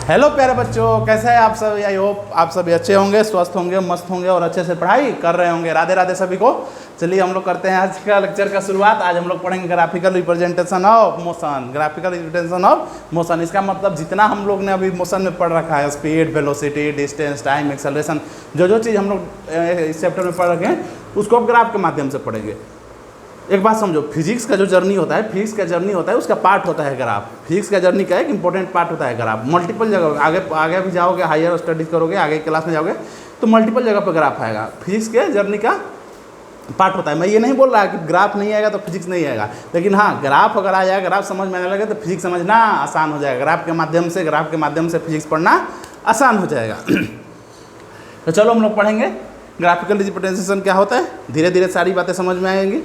Hello प्यारे बच्चों, कैसे हैं आप सब? आई होप आप सभी अच्छे होंगे, स्वस्थ होंगे, मस्त होंगे और अच्छे से पढ़ाई कर रहे होंगे। राधे राधे सभी को। चलिए हम लोग करते हैं आज का लेक्चर का शुरुआत। आज हम लोग पढ़ेंगे graphical representation of motion. Graphical representation of motion, इसका मतलब जितना हम लोग ने अभी मोशन में पढ़ रखा है, speed, velocity, distance, time, acceleration, जो चीज़ हम लोग इस चैप्टर में पढ़ रखे हैं उसको अब ग्राफ के माध्यम से पढ़ेंगे। एक बात समझो, फिजिक्स का जो जर्नी होता है, फिजिक्स का जर्नी होता है, उसका पार्ट होता है ग्राफ। फिजिक्स का जर्नी का एक इंपॉर्टेंट पार्ट होता है ग्राफ। मल्टीपल जगह आगे भी जाओगे, हायर स्टडीज करोगे, आगे क्लास में जाओगे तो मल्टीपल जगह पर ग्राफ आएगा। फिजिक्स के जर्नी का पार्ट होता है। मैं ये नहीं बोल रहा कि ग्राफ नहीं आएगा तो फिजिक्स नहीं आएगा, लेकिन हाँ, ग्राफ अगर आ जाएगा, ग्राफ समझ में आने लगे तो फिजिक्स समझना आसान हो जाएगा। ग्राफ के माध्यम से फिजिक्स पढ़ना आसान हो जाएगा। तो चलो हम लोग पढ़ेंगे ग्राफिकल रिप्रेजेंटेशन क्या होता है। धीरे धीरे सारी बातें समझ में आएंगी।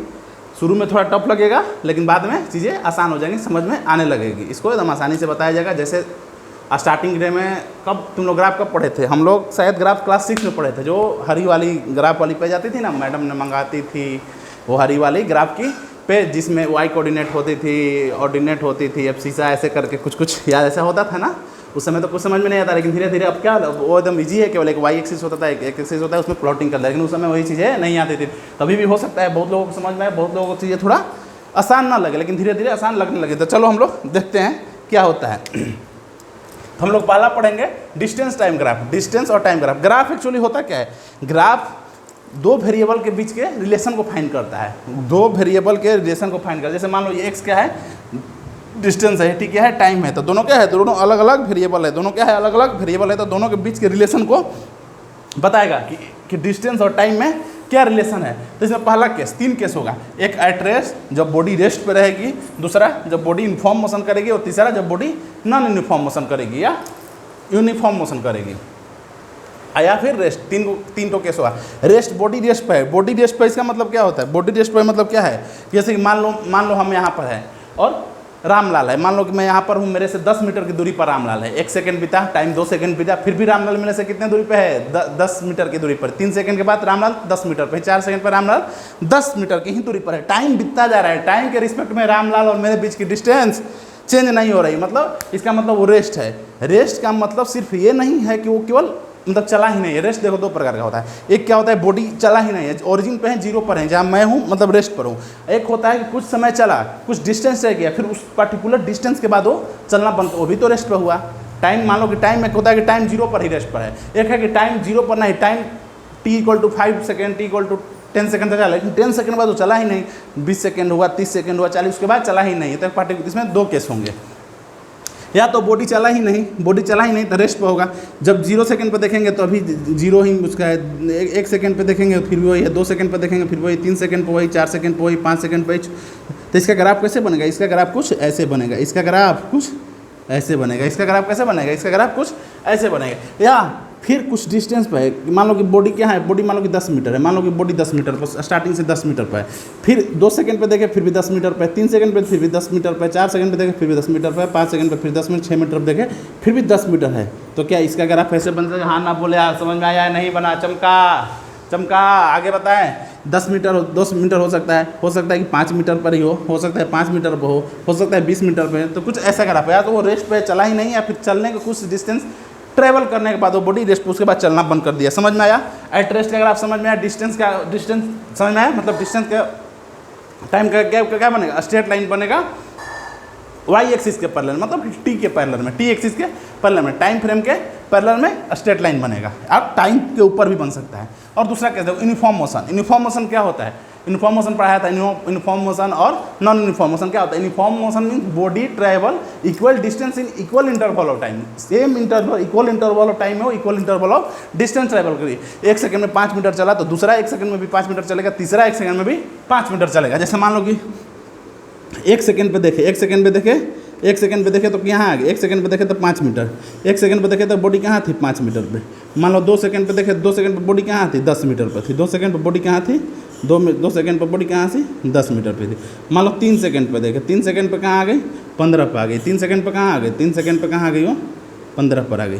शुरू में थोड़ा टफ लगेगा, लेकिन बाद में चीज़ें आसान हो जाएंगी, समझ में आने लगेगी। इसको एकदम आसानी से बताया जाएगा। जैसे स्टार्टिंग डे में कब तुम लोग ग्राफ कब पढ़े थे? हम लोग शायद ग्राफ क्लास 6 में पढ़े थे। जो हरी वाली ग्राफ वाली पे जाती थी ना, मैडम ने मंगाती थी वो हरी वाली ग्राफ की पे, जिसमें वाई कोऑर्डिनेट होती थी, ऑर्डिनेट होती थी, अब शीशा ऐसे करके कुछ याद ऐसा होता था ना। उस समय तो कुछ समझ में नहीं आता, लेकिन धीरे धीरे अब क्या वो एकदम ईजी है। केवल एक वाई एक्सिस होता था, एक एक्सिस होता है, उसमें प्लॉटिंग करता है। लेकिन उस समय वही चीज़ें नहीं आती थी। कभी भी हो सकता है बहुत लोगों को समझ में आए, बहुत लोगों को चीज़ें थोड़ा आसान ना लगे, लेकिन धीरे धीरे आसान लगने लगे। तो चलो हम लोग देखते हैं क्या होता है। हम लोग पहला पढ़ेंगे डिस्टेंस टाइम ग्राफ। डिस्टेंस और टाइम ग्राफ। ग्राफ एक्चुअली होता क्या है? ग्राफ दो वेरिएबल के बीच के रिलेशन को फाइंड करता है। दो वेरिएबल के रिलेशन को फाइंड करता है। जैसे मान लो ये एक्स क्या है, डिस्टेंस है, ठीक है, टाइम है, तो दोनों क्या है? दोनों अलग अलग वेरिएबल है। दोनों क्या है? अलग अलग वेरिएबल है। तो दोनों के बीच के रिलेशन को बताएगा कि डिस्टेंस और टाइम में क्या रिलेशन है। तो इसमें पहला केस, 3 केस होगा। एक एट रेस्ट, जब बॉडी रेस्ट पे रहेगी, दूसरा जब बॉडी यूनिफॉर्म मोशन करेगी, और तीसरा जब बॉडी नॉन यूनिफॉर्म मोशन करेगी या यूनिफॉर्म मोशन करेगी, या फिर रेस्ट। तीन तो केस होगा। रेस्ट, बॉडी रेस्ट पे है। बॉडी रेस्ट पे इसका मतलब क्या होता है? बॉडी रेस्ट पे मतलब क्या है? जैसे कि मान लो हम यहाँ पर है और रामलाल है। मान लो कि मैं यहाँ पर हूँ, मेरे से 10 मीटर की दूरी पर रामलाल है। 1 सेकंड बीता, टाइम 2 सेकंड बीता, फिर भी रामलाल मेरे से कितने दूरी पे है? 10 मीटर की दूरी पर। 3 सेकंड के बाद रामलाल 10 मीटर पर, 4 सेकंड पर रामलाल 10 मीटर की ही दूरी पर है। टाइम बीतता जा रहा है। टाइम के रिस्पेक्ट में रामलाल और मेरे बीच की डिस्टेंस चेंज नहीं हो रही। मतलब इसका मतलब वो रेस्ट है। रेस्ट का मतलब सिर्फ ये नहीं है कि वो केवल मतलब चला ही नहीं है। रेस्ट देखो 2 प्रकार का होता है। एक क्या होता है? बॉडी चला ही नहीं है, ओरिजिन पे है, 0 पर है, जहाँ मैं हूँ मतलब रेस्ट पर हूँ। एक होता है कि कुछ समय चला, कुछ डिस्टेंस रह गया, फिर उस पर्टिकुलर डिस्टेंस के बाद वो चलना बंद, वो भी तो रेस्ट पर हुआ। टाइम, मान लो कि टाइम एक होता है कि टाइम 0 पर ही रेस्ट पर है। एक है कि टाइम 0 पर नहीं, time t=5 second, t=10 second तक चला, लेकिन 10 सेकेंड बाद वो चला ही नहीं। 20 सेकेंड हुआ, 30 सेकेंड हुआ, 40, उसके बाद चला ही नहीं। तो पार्टिकुलर इसमें 2 केस होंगे। या तो बॉडी चला ही नहीं तो रेस्ट पे होगा। जब 0 सेकंड पे देखेंगे तो अभी 0 ही उसका है। 1 सेकंड पे देखेंगे फिर वही है, 2 सेकंड पे देखेंगे फिर वही, 3 सेकंड पे वही, 4 सेकंड पे वही, 5 सेकंड पे। तो इसका ग्राफ कैसे बनेगा? इसका ग्राफ कुछ ऐसे बनेगा। इसका ग्राफ कुछ ऐसे बनेगा। इसका ग्राफ कैसे बनेगा? इसका ग्राफ कुछ ऐसे बनेगा। या फिर कुछ डिस्टेंस पे है। मान लो कि बॉडी क्या है? बॉडी मान लो कि 10 मीटर है। मान लो कि बॉडी 10 मीटर पर, स्टार्टिंग से 10 मीटर पर है। फिर 2 सेकंड पे देखे फिर भी 10 मीटर पर, 3 सेकंड पे फिर भी 10 मीटर पर, 4 सेकंड पे देखे फिर भी 10 मीटर पर, 5 सेकंड पे फिर 10 मीटर, 6 मीटर पर देखे फिर भी 10 मीटर है। तो क्या इसका ग्राफ ऐसे बन सकता है? हाँ ना बोले यार, समझ में आया? नहीं बना? चमका आगे बताएं। 10 मीटर हो सकता है कि 5 मीटर पर ही हो सकता है 5 मीटर पर हो सकता है 20 मीटर पर। तो कुछ ऐसा ग्राफ है। या तो वो रेस्ट पे चला ही नहीं, या फिर चलने का कुछ डिस्टेंस ट्रैवल करने के बाद वो बॉडी रेस्ट, उसके बाद चलना बंद कर दिया। समझ में आया? एट रेस्ट का ग्राफ समझ में आया? डिस्टेंस समझ में आया? मतलब डिस्टेंस का टाइम का क्या बनेगा? स्ट्रेट लाइन बनेगा वाई एक्सिस के पैरेलल, मतलब टी के पैरेलल में, टी एक्सिस के पैरेलल में, टाइम फ्रेम के पैरेलल में स्ट्रेट लाइन बनेगा। अब टाइम के ऊपर भी बन सकता है। और दूसरा क्या है? Uniform motion. यूनिफॉर्म मोशन क्या होता है? यूनिफॉर्म मोशन पढ़ाया था। यूनिफॉर्म मोशन और नॉन यूनिफॉर्म मोशन क्या होता है? Uniform motion means body travel equal distance in equal interval of time. Same interval, equal interval of time में वो equal interval of distance travel करिए। 1 सेकंड में 5 मीटर चला तो दूसरा 1 सेकंड में भी 5 मीटर चलेगा, तीसरा 1 सेकंड में भी 5 मीटर चलेगा। जैसे मान लो कि 1 सेकंड पे देखे, 1 सेकंड पे देखे तो यहाँ आ गए। 1 सेकंड पे देखे तो 5 मीटर, 1 सेकंड पे देखे तो बॉडी कहाँ थी? 5 मीटर पे। मान लो 2 सेकंड पे देखे, 2 सेकंड पे बॉडी कहाँ थी? 10 मीटर पर थी। 2 सेकंड पे बॉडी कहाँ थी? 2 सेकंड पे बॉडी कहाँ थी? 10 मीटर पे थी। मान लो 3 सेकंड पे देखे, 3 सेकंड पे कहाँ आ गई? 15 पे आ गई। 3 सेकंड पे कहाँ आ गई? 3 सेकंड पे कहाँ आ गई? वो 15 पर आ गई।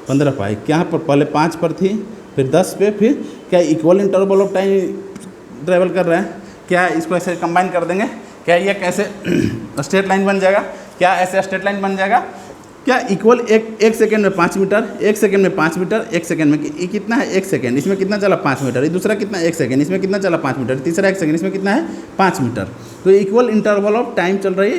15 पर आई। क्या पर? पहले 5 पर थी, फिर 10 पे, फिर क्या equal interval of time travel कर रहा है। क्या इसको ऐसे कंबाइन कर देंगे? क्या ये कैसे स्ट्रेट लाइन बन जाएगा? क्या ऐसे स्ट्रेट लाइन बन जाएगा? क्या इक्वल एक सेकेंड में 5 मीटर, 1 सेकेंड में 5 मीटर, 1 सेकेंड में कितना है 1 सेकेंड, इसमें कितना चला 5 मीटर, ये दूसरा कितना 1 सेकेंड, इसमें कितना चला 5 मीटर, तीसरा 1 सेकेंड, इसमें कितना है 5 मीटर। तो इक्वल इंटरवल ऑफ टाइम चल रही है,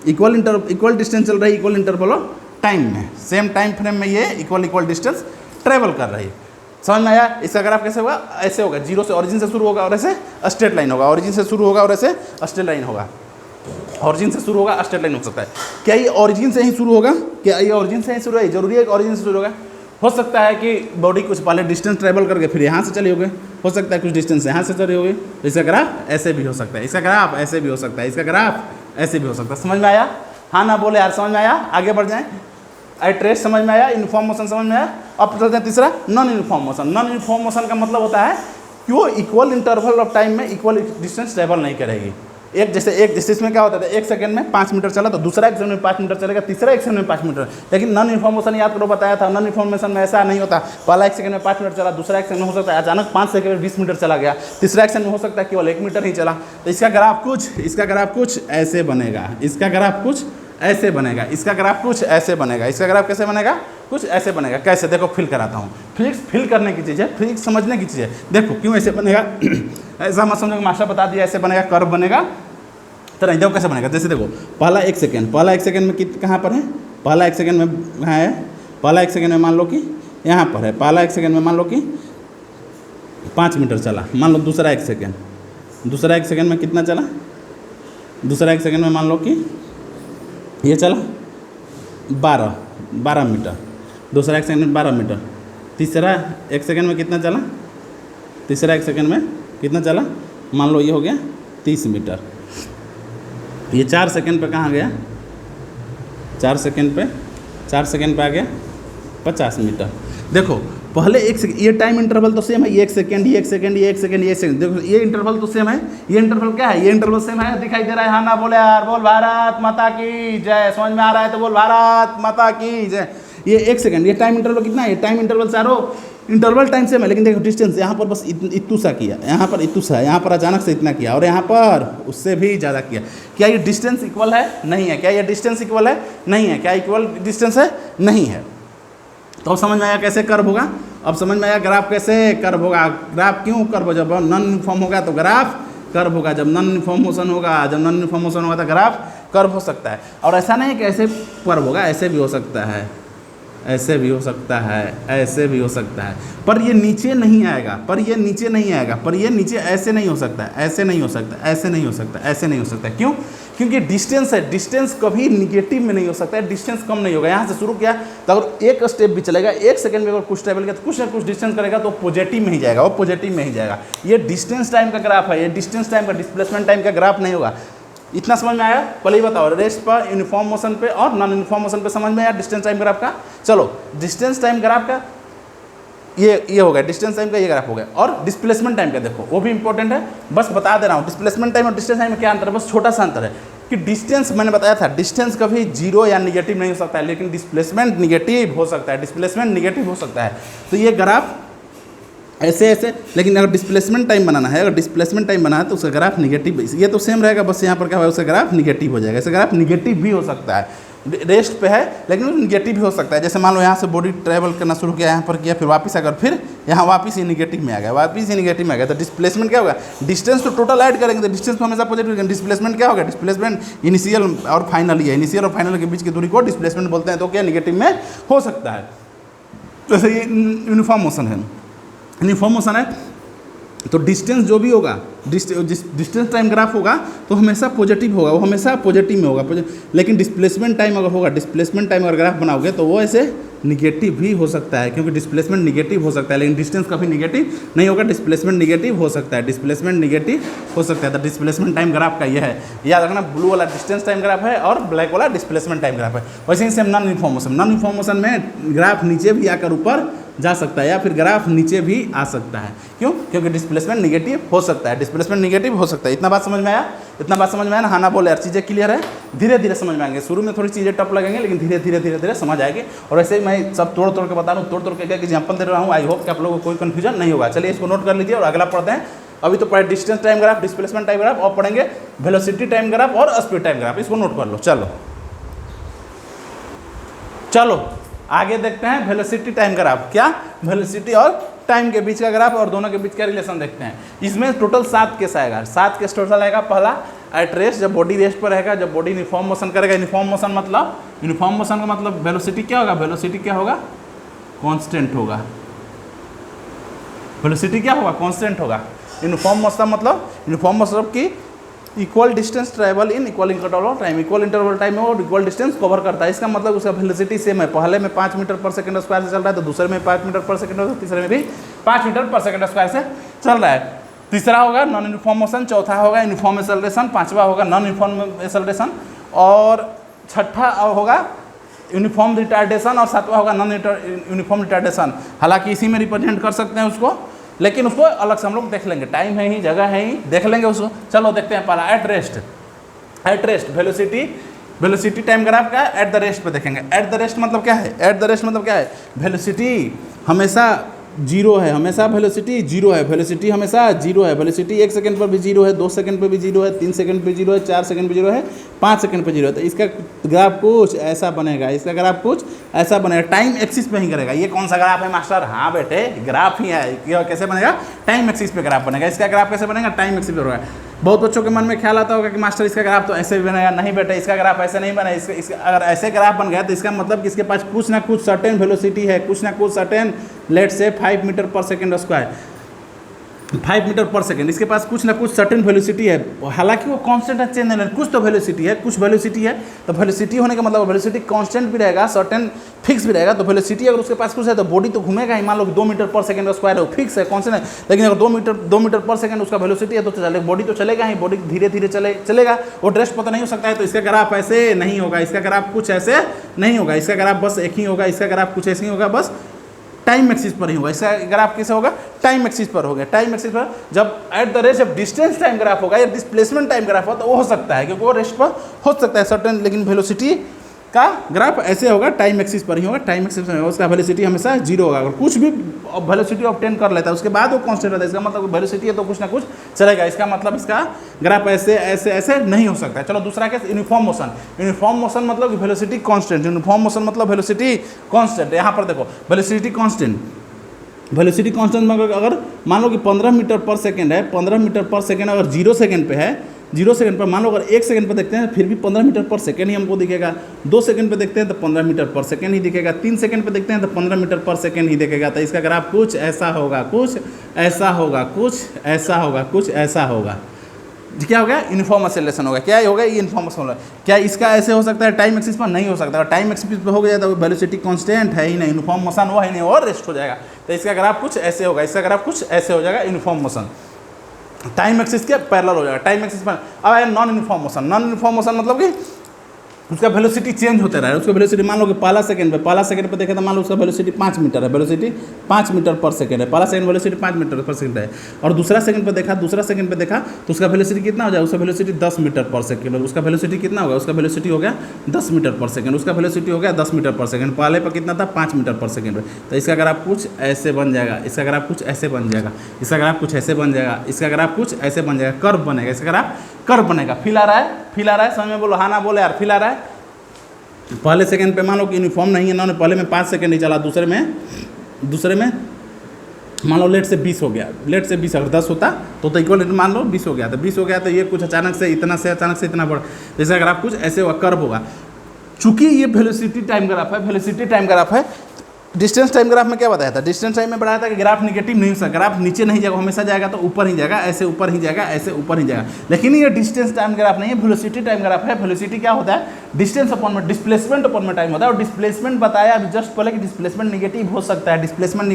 इक्वल डिस्टेंस चल रही है इक्वल इंटरवल ऑफ टाइम में, सेम टाइम फ्रेम में ये इक्वल डिस्टेंस ट्रेवल कर रही है। समझ में आया? इसका ग्राफ कैसे होगा? ऐसे होगा, जीरो से ऑरिजिन से शुरू होगा और ऐसे स्ट्रेट लाइन होगा, ऑरिजिन से शुरू होगा और ऐसे स्ट्रेट लाइन होगा, ऑरिजिन से शुरू होगा स्ट्रेट लाइन हो सकता है। क्या ये ऑरिजिन से ही शुरू होगा? क्या ये ऑरिजिन से ही शुरू है? जरूरी है कि ऑरिजिन से शुरू होगा? हो सकता है कि बॉडी कुछ पहले डिस्टेंस ट्रेवल करके फिर यहाँ से चले होगे, हो सकता है कुछ डिस्टेंस यहाँ से चले होगे। इसका ग्राफ ऐसे भी हो सकता है, इसका ग्राफ ऐसे भी हो सकता है, इसका ग्राफ ऐसे भी हो सकता है। समझ में आया? हाँ ना बोले यार, समझ में आया? आगे बढ़ जाएं। आई ट्रेस समझ में आया? यूनिफॉर्म मोशन समझ में आया? अब चलते हैं तीसरा, non uniform motion. Non uniform motion का मतलब होता है कि वो इक्वल इंटरवल ऑफ टाइम में इक्वल डिस्टेंस ट्रेवल नहीं करेगी। एक जैसे इसमें क्या होता था, 1 सेकंड में 5 मीटर चला तो दूसरा 1 सेकंड में 5 मीटर चलेगा, तीसरा 1 सेकंड में 5 मीटर। लेकिन नॉन यूनिफॉर्म मोशन याद करो, बताया था नॉन यूनिफॉर्म मोशन में ऐसा नहीं होता, पहला 1 सेकंड में 5 मीटर चला, दूसरा 1 सेकंड में हो सकता है अचानक 5 सेकंड में 20 मीटर चला गया, तीसरा 1 सेकंड में हो सकता है केवल 1 मीटर ही चला। तो इसका ग्राफ कुछ ऐसे बनेगा, इसका ग्राफ कुछ ऐसे बनेगा, इसका ग्राफ कुछ ऐसे बनेगा, इसका ग्राफ कैसे बनेगा? कुछ ऐसे बनेगा। कैसे? देखो फिल कराता हूँ। फिजिक्स फिल करने की चीज़ है, फिजिक्स समझने की चीज़ है। देखो क्यों ऐसे बनेगा ऐसा मत समझो, मास्टर बता दिया ऐसे बनेगा, कर्व बनेगा। तो नहीं, देखो कैसे बनेगा। जैसे देखो पहला 1 सेकंड में कहाँ पर है? पहला 1 सेकंड में है, पहला 1 सेकंड में मान लो कि यहाँ पर है, पहला 1 सेकंड में मान लो कि 5 मीटर चला, मान लो दूसरा 1 सेकंड में कितना चला? दूसरा 1 सेकंड में मान लो कि ये चला 12 मीटर, दूसरा 1 सेकंड में 12 मीटर, तीसरा 1 सेकंड में कितना चला? तीसरा 1 सेकंड में कितना चला? मान लो ये हो गया 30 मीटर। ये 4 सेकंड पे कहाँ गया? 4 सेकंड पे आ गया 50 मीटर। देखो पहले 1 सेकंड, ये टाइम इंटरवल तो सेम है, ये 1 सेकंड, ये 1 सेकंड, ये 1 सेकंड, ये 1 सेकंड। देखो ये इंटरवल तो सेम है, ये इंटरवल क्या है? ये इंटरवल सेम है, दिखाई दे रहा है? हाँ ना बोले यार, बोल भारत माता की जय। समझ में आ रहा है तो बोल भारत माता की जय। ये 1 सेकंड, ये टाइम इंटरवल कितना है? ये टाइम इंटरवल चारों इंटरवल टाइम सेम है, लेकिन देखो डिस्टेंस यहाँ पर बस इतू सा किया, यहाँ पर इतू सा, यहाँ पर अचानक से इतना किया और यहाँ पर उससे भी ज़्यादा किया। क्या ये डिस्टेंस इक्वल है? नहीं है। क्या ये डिस्टेंस इक्वल है? नहीं है। क्या इक्वल डिस्टेंस है? नहीं है। तो अब समझ में आया कैसे कर्व होगा? अब समझ में आया ग्राफ कैसे कर्व होगा? ग्राफ क्यों कर्व? जब नॉन यूनिफॉर्म होगा तो ग्राफ कर्व होगा, जब नॉन यूनिफॉर्म मोशन होगा, जब नॉन यूनिफॉर्म मोशन होगा तो ग्राफ कर्व हो सकता है। और ऐसा नहीं कि ऐसे कर्व होगा, ऐसे भी हो सकता है, ऐसे भी हो सकता है, ऐसे भी हो सकता है, पर ये नीचे नहीं आएगा, पर ये नीचे नहीं आएगा, पर ये नीचे ऐसे नहीं हो सकता है, ऐसे नहीं हो सकता, ऐसे नहीं हो सकता, ऐसे नहीं हो सकता। क्यों? क्योंकि डिस्टेंस है, डिस्टेंस कभी निगेटिव में नहीं हो सकता है, डिस्टेंस कम नहीं होगा। यहाँ से शुरू किया तो अगर एक स्टेप भी चलेगा, 1 सेकंड में अगर कुछ ट्रेवल किया तो कुछ ना कुछ डिस्टेंस करेगा तो पॉजिटिव में ही जाएगा, वो पॉजिटिव में ही जाएगा। ये डिस्टेंस टाइम का ग्राफ है, ये डिस्टेंस टाइम का डिस्प्लेसमेंट टाइम का ग्राफ नहीं होगा। इतना समझ में आया? पहले ही बताओ, रेस्ट पर, यूनिफॉर्म मोशन पे और नॉन यूनिफॉर्म मोशन पे समझ में आया डिस्टेंस टाइम ग्राफ का। चलो डिस्टेंस टाइम ग्राफ का ये हो गया, डिस्टेंस टाइम का ये ग्राफ हो गया। और डिस्प्लेसमेंट टाइम का देखो, वो भी इंपॉर्टेंट है, बस बता दे रहा हूँ। डिस्प्लेसमेंट टाइम और डिस्टेंस टाइम में क्या अंतर है? बस छोटा सा अंतर है कि डिस्टेंस मैंने बताया था, डिस्टेंस कभी जीरो या निगेटिव नहीं हो सकता है, लेकिन डिस्प्लेसमेंट निगेटिव हो सकता है, डिस्प्लेसमेंट निगेटिव हो सकता है। तो ये ग्राफ ऐसे, लेकिन अगर डिस्प्लेसमेंट टाइम बनाना है, अगर डिस्प्लेसमेंट टाइम बनाना है तो उसका ग्राफ निगेटिव, ये तो सेम रहेगा, बस यहाँ पर क्या होगा, उसका ग्राफ निगेटिव हो जाएगा। इसका ग्राफ निगेटिव भी हो सकता है, रेस्ट पे है लेकिन निगेटिव भी हो सकता है। जैसे मान लो यहाँ से बॉडी ट्रैवल करना शुरू किया, यहाँ पर किया, फिर वापस अगर फिर यहाँ वापस ही निगेटिव में आ गया, वापस ही निगेटिव में आ गया, तो डिस्प्लेसमेंट क्या होगा? डिस्टेंस तो टोटल ऐड करेंगे तो डिस्टेंस तो हमेशा पॉजिटिव, डिस्प्लेसमेंट क्या होगा? डिस्प्लेसमेंट इनिशियल और फाइनल ही है, इनिशियल और फाइनल के बीच की दूरी को डिस्प्लेसमेंट बोलते हैं। तो क्या निगेटिव में हो सकता है। जैसे ये यूनिफॉर्म मोशन है, यूनिफॉर्म मोशन है तो डिस्टेंस जो भी होगा, डिस्टेंस टाइम ग्राफ होगा तो हमेशा पॉजिटिव होगा, वो हमेशा पॉजिटिव में होगा। लेकिन डिस्प्लेसमेंट टाइम अगर होगा, डिस्प्लेसमेंट टाइम अगर ग्राफ बनाओगे तो वो ऐसे निगेटिव भी हो सकता है, क्योंकि डिस्प्लेसमेंट निगेटिव हो सकता है, लेकिन डिस्टेंस कभी निगेटिव नहीं होगा, डिस्प्लेसमेंट निगेटिव हो सकता है, डिस्प्लेसमेंट निगेटिव हो सकता है। तो डिस्प्लेसमेंट टाइम ग्राफ का ये है, याद रखना, ब्लू वाला डिस्टेंस टाइम ग्राफ है और ब्लैक वाला डिस्प्लेसमेंट टाइम ग्राफ है। वैसे ही same non uniform motion, non uniform motion में ग्राफ नीचे भी आकर ऊपर जा सकता है या फिर ग्राफ नीचे भी आ सकता है। क्यों? क्योंकि डिस्प्लेसमेंट निगेटिव हो सकता है, डिस्प्लेसमेंट निगेटिव हो सकता है। इतना बात समझ में आया? इतना बात समझ में आया ना? हाँ ना बोले यार, चीज़ें क्लियर है, धीरे धीरे समझ में आएंगे। शुरू में थोड़ी चीज़ें टफ लगेंगे, लेकिन धीरे धीरे समझ आएगी। और ऐसे ही मैं सब तोड़ के बता रहा हूँ, तोड़ के क्या एग्जाम्पल दे रहा हूँ। आई होप कि आप लोगों को कोई कन्फ्यूजन नहीं होगा। चलिए इसको नोट कर लीजिए और अगला पढ़ते हैं। अभी तो पढ़े distance time graph, displacement time graph, और पढ़ेंगे वेलोसिटी टाइम ग्राफ और स्पीड टाइम ग्राफ। इसको नोट कर लो। चलो चलो आगे देखते हैं वेलोसिटी टाइम ग्राफ। क्या वेलोसिटी और टाइम के बीच का ग्राफ और दोनों के बीच का रिलेशन देखते हैं। इसमें टोटल 7 केस आएगा। 7 केस टोटल आएगा। पहला एट रेस्ट, जब बॉडी रेस्ट पर रहेगा, जब बॉडी यूनिफॉर्म मोशन करेगा। यूनिफॉर्म मोशन का मतलब वेलोसिटी क्या होगा? वेलोसिटी क्या होगा? कांस्टेंट होगा। वेलोसिटी क्या होगा? कांस्टेंट होगा। यूनिफॉर्म मोशन की equal distance travel in equal interval time, equal interval time में वो इक्वल डिस्टेंस कवर करता है। इसका मतलब उसका वेलोसिटी सेम है। पहले में 5 मीटर पर सेकंड स्क्वायर से चल रहा है, तो दूसरे में 5 मीटर पर सेकंड, तीसरे में भी 5 मीटर पर सेकंड स्क्वायर से चल रहा है। तीसरा होगा नॉन यूनिफॉर्म मोशन, चौथा होगा यूनिफॉर्म एक्सेलरेशन, पांचवा होगा नॉन यूनिफॉर्म एक्सेलरेशन, और छठा होगा यूनिफॉर्म रिटार्डेशन, और सातवां होगा नॉन यूनिफॉर्म रिटार्डेशन। हालांकि इसी में रिप्रेजेंट कर सकते हैं उसको, लेकिन उसको अलग से हम लोग देख लेंगे। टाइम है ही, जगह है ही, देख लेंगे उसको। चलो देखते हैं पहला at rest velocity time graph का एट द रेस्ट पे देखेंगे। एट द रेस्ट मतलब क्या है? एट द रेस्ट मतलब क्या है? वेलोसिटी हमेशा जीरो है, हमेशा वेलोसिटी जीरो है, वेलोसिटी हमेशा जीरो है। वेलोसिटी 1 सेकंड पर भी जीरो है, 2 सेकंड पर भी जीरो है, 3 सेकंड पर जीरो है, 4 सेकंड पर जीरो है, 5 सेकंड पर जीरो है। तो इसका ग्राफ कुछ ऐसा बनेगा, इसका ग्राफ कुछ ऐसा बनेगा। टाइम एक्सिस पे ही करेगा। ये कौन सा ग्राफ है मास्टर? हाँ बेटे ग्राफ ही है। कैसे बनेगा? टाइम एक्सिस पे ग्राफ बनेगा। इसका ग्राफ कैसे बनेगा? टाइम एक्सिस पे होगा। बहुत बच्चों के मन में ख्याल आता होगा कि मास्टर इसका ग्राफ तो ऐसे भी बनेगा। नहीं बेटे, इसका ग्राफ ऐसे नहीं बना। इसका अगर ऐसे ग्राफ बन गया तो इसका मतलब कि इसके पास कुछ ना कुछ सर्टेन वेलोसिटी है, कुछ ना कुछ सर्टेन, लेट से 5 मीटर पर सेकंड स्क्वायर, 5 मीटर पर सेकंड, इसके पास कुछ ना कुछ सर्टेन वेलोसिटी है। हालांकि वो कांस्टेंट है, चेंज नहीं, कुछ तो वेलोसिटी है, कुछ वेलोसिटी है। तो वेलोसिटी होने का मतलब वेलोसिटी कांस्टेंट भी रहेगा, सर्टेन फिक्स भी रहेगा। तो वेलोसिटी अगर उसके पास कुछ है तो बॉडी तो घूमेगा ही। मान लो कि 2 मीटर पर सेकंड स्क्वायर है, वो फिक्स है, कांस्टेंट है। लेकिन अगर 2 मीटर पर सेकंड उसका वेलोसिटी है तो चलेगा, बॉडी तो चलेगा ही, बॉडी धीरे धीरे चलेगा। वो रेस्ट पता नहीं हो सकता है। तो इसका ग्राफ ऐसे नहीं होगा, इसका ग्राफ कुछ ऐसे नहीं होगा, इसका ग्राफ बस एक ही होगा, इसका ग्राफ कुछ ऐसे ही होगा, बस टाइम एक्सिस पर ही होगा। इसका ग्राफ कैसे होगा? टाइम एक्सिस पर होगा। टाइम एक्सिस पर जब एट द रेस्ट जब डिस्टेंस टाइम ग्राफ होगा या डिस्प्लेसमेंट टाइम ग्राफ होगा तो वो हो सकता है, क्योंकि वो रेस्ट पर हो सकता है सर्टेन, लेकिन वेलोसिटी का ग्राफ ऐसे होगा, टाइम एक्सिस पर ही होगा। टाइम एक्सिस पर होगा, उसका वेलोसिटी हमेशा जीरो होगा। अगर कुछ भी वेलोसिटी ऑब्टेन कर लेता है उसके बाद वो कांस्टेंट रहता है, इसका मतलब वेलोसिटी है तो कुछ ना कुछ चलेगा। इसका मतलब इसका ग्राफ ऐसे ऐसे ऐसे नहीं हो सकता है। चलो दूसरा केस यूनिफॉर्म मोशन मतलब वेलोसिटी कांस्टेंट। यूनिफॉर्म मोशन मतलब वेलोसिटी कांस्टेंट। यहाँ पर देखो वेलोसिटी कांस्टेंट मतलब अगर मान लो कि 15 मीटर पर सेकेंड है, 15 मीटर पर सेकेंड अगर 0 सेकेंड पे है, 0 सेकंड पर मान लो अगर 1 सेकंड पर देखते हैं फिर भी 15 मीटर पर सेकंड ही हमको दिखेगा। 2 सेकंड पर देखते हैं तो 15 मीटर पर सेकंड ही दिखेगा। 3 सेकंड पर देखते हैं तो 15 मीटर पर सेकंड ही दिखेगा। तो इसका ग्राफ कुछ ऐसा होगा, कुछ ऐसा होगा, कुछ ऐसा होगा, कुछ ऐसा होगा। क्या हो गया? यूनिफॉर्म एक्सेलरेशन होगा। क्या होगा? ये यूनिफॉर्म एक्सेलरेशन होगा। क्या इसका ऐसे हो सकता है? टाइम एक्सिस पर नहीं हो सकता। अगर टाइम एक्सिस पर हो गया तो वेलोसिटी कांस्टेंट है ही नहीं, यूनिफॉर्म मोशन वो है नहीं, और रेस्ट हो जाएगा। तो इसका ग्राफ कुछ ऐसे होगा, इसका ग्राफ कुछ ऐसे हो जाएगा। यूनिफॉर्म मोशन टाइम एक्सिस के पैरेलल हो जाएगा। टाइम एक्सिस पर अब आया नॉन यूनिफॉर्म मोशन मतलब कि उसका वेलोसिटी चेंज होते रहा है। उसका वेलोसिटी मान लो कि पहला सेकंड पे देखा तो मान लो उसका वेलोसिटी 5 मीटर है, वेलोसिटी 5 मीटर पर सेकंड है। पहला सेकंड वेलोसिटी 5 मीटर पर सेकंड है। और दूसरा सेकंड पे देखा तो उसका वेलोसिटी कितना हो जाएगा? उसका वेलोसिटी 10 मीटर पर सेकंड। उसका वेलोसिटी कितना होगा? उसका वेलोसिटी हो गया 10 मीटर पर सेकंड। उसका वेलोसिटी हो गया 10 मीटर पर सेकंड। पहले पर कितना था? 5 मीटर पर सेकंड। तो इसका ग्राफ कुछ ऐसे बन जाएगा, इसका ग्राफ कुछ ऐसे बन जाएगा, इसका ग्राफ कुछ ऐसे बन जाएगा, इसका ग्राफ कुछ ऐसे बन जाएगा, कर्व बनेगा। इसका ग्राफ कर्व बनेगा। फील आ रहा है? समझ में बोलो, हाँ ना बोले यार। फील आ रहा है? पहले सेकंड पे मान लो कि यूनिफॉर्म नहीं है ना, पहले में 5 सेकंड ही चला, दूसरे में मान लो लेट से 20 हो गया। लेट से 20 अगर 10 होता तो इक्वल मान लो 20 हो गया। तो 20 हो गया तो ये कुछ अचानक से इतना बढ़, जैसे अगर आप कुछ ऐसे होगा, कर्व होगा। चूंकि ये वेलोसिटी टाइम ग्राफ है, डिस्टेंस टाइम ग्राफ में क्या बताया था? डिस्टेंस टाइम में बताया था कि ग्राफ निगेटिव नहीं हो सकता, ग्राफ नीचे नहीं जाएगा, हमेशा जाएगा तो ऊपर ही जाएगा, ऐसे ऊपर ही जाएगा, ऐसे ऊपर ही जाएगा। लेकिन ये डिस्टेंस टाइम ग्राफ नहीं है, वेलोसिटी टाइम ग्राफ है। वेलोसिटी क्या होता है? डिस्टेंस अपॉन में डिस्प्लेसमेंट अपॉन में टाइम होता है। और डिस्प्लेसमेंट बताया अभी जस्ट पहले कि डिस्प्लेसमेंट निगेटिव हो सकता है, डिस्प्लेसमेंट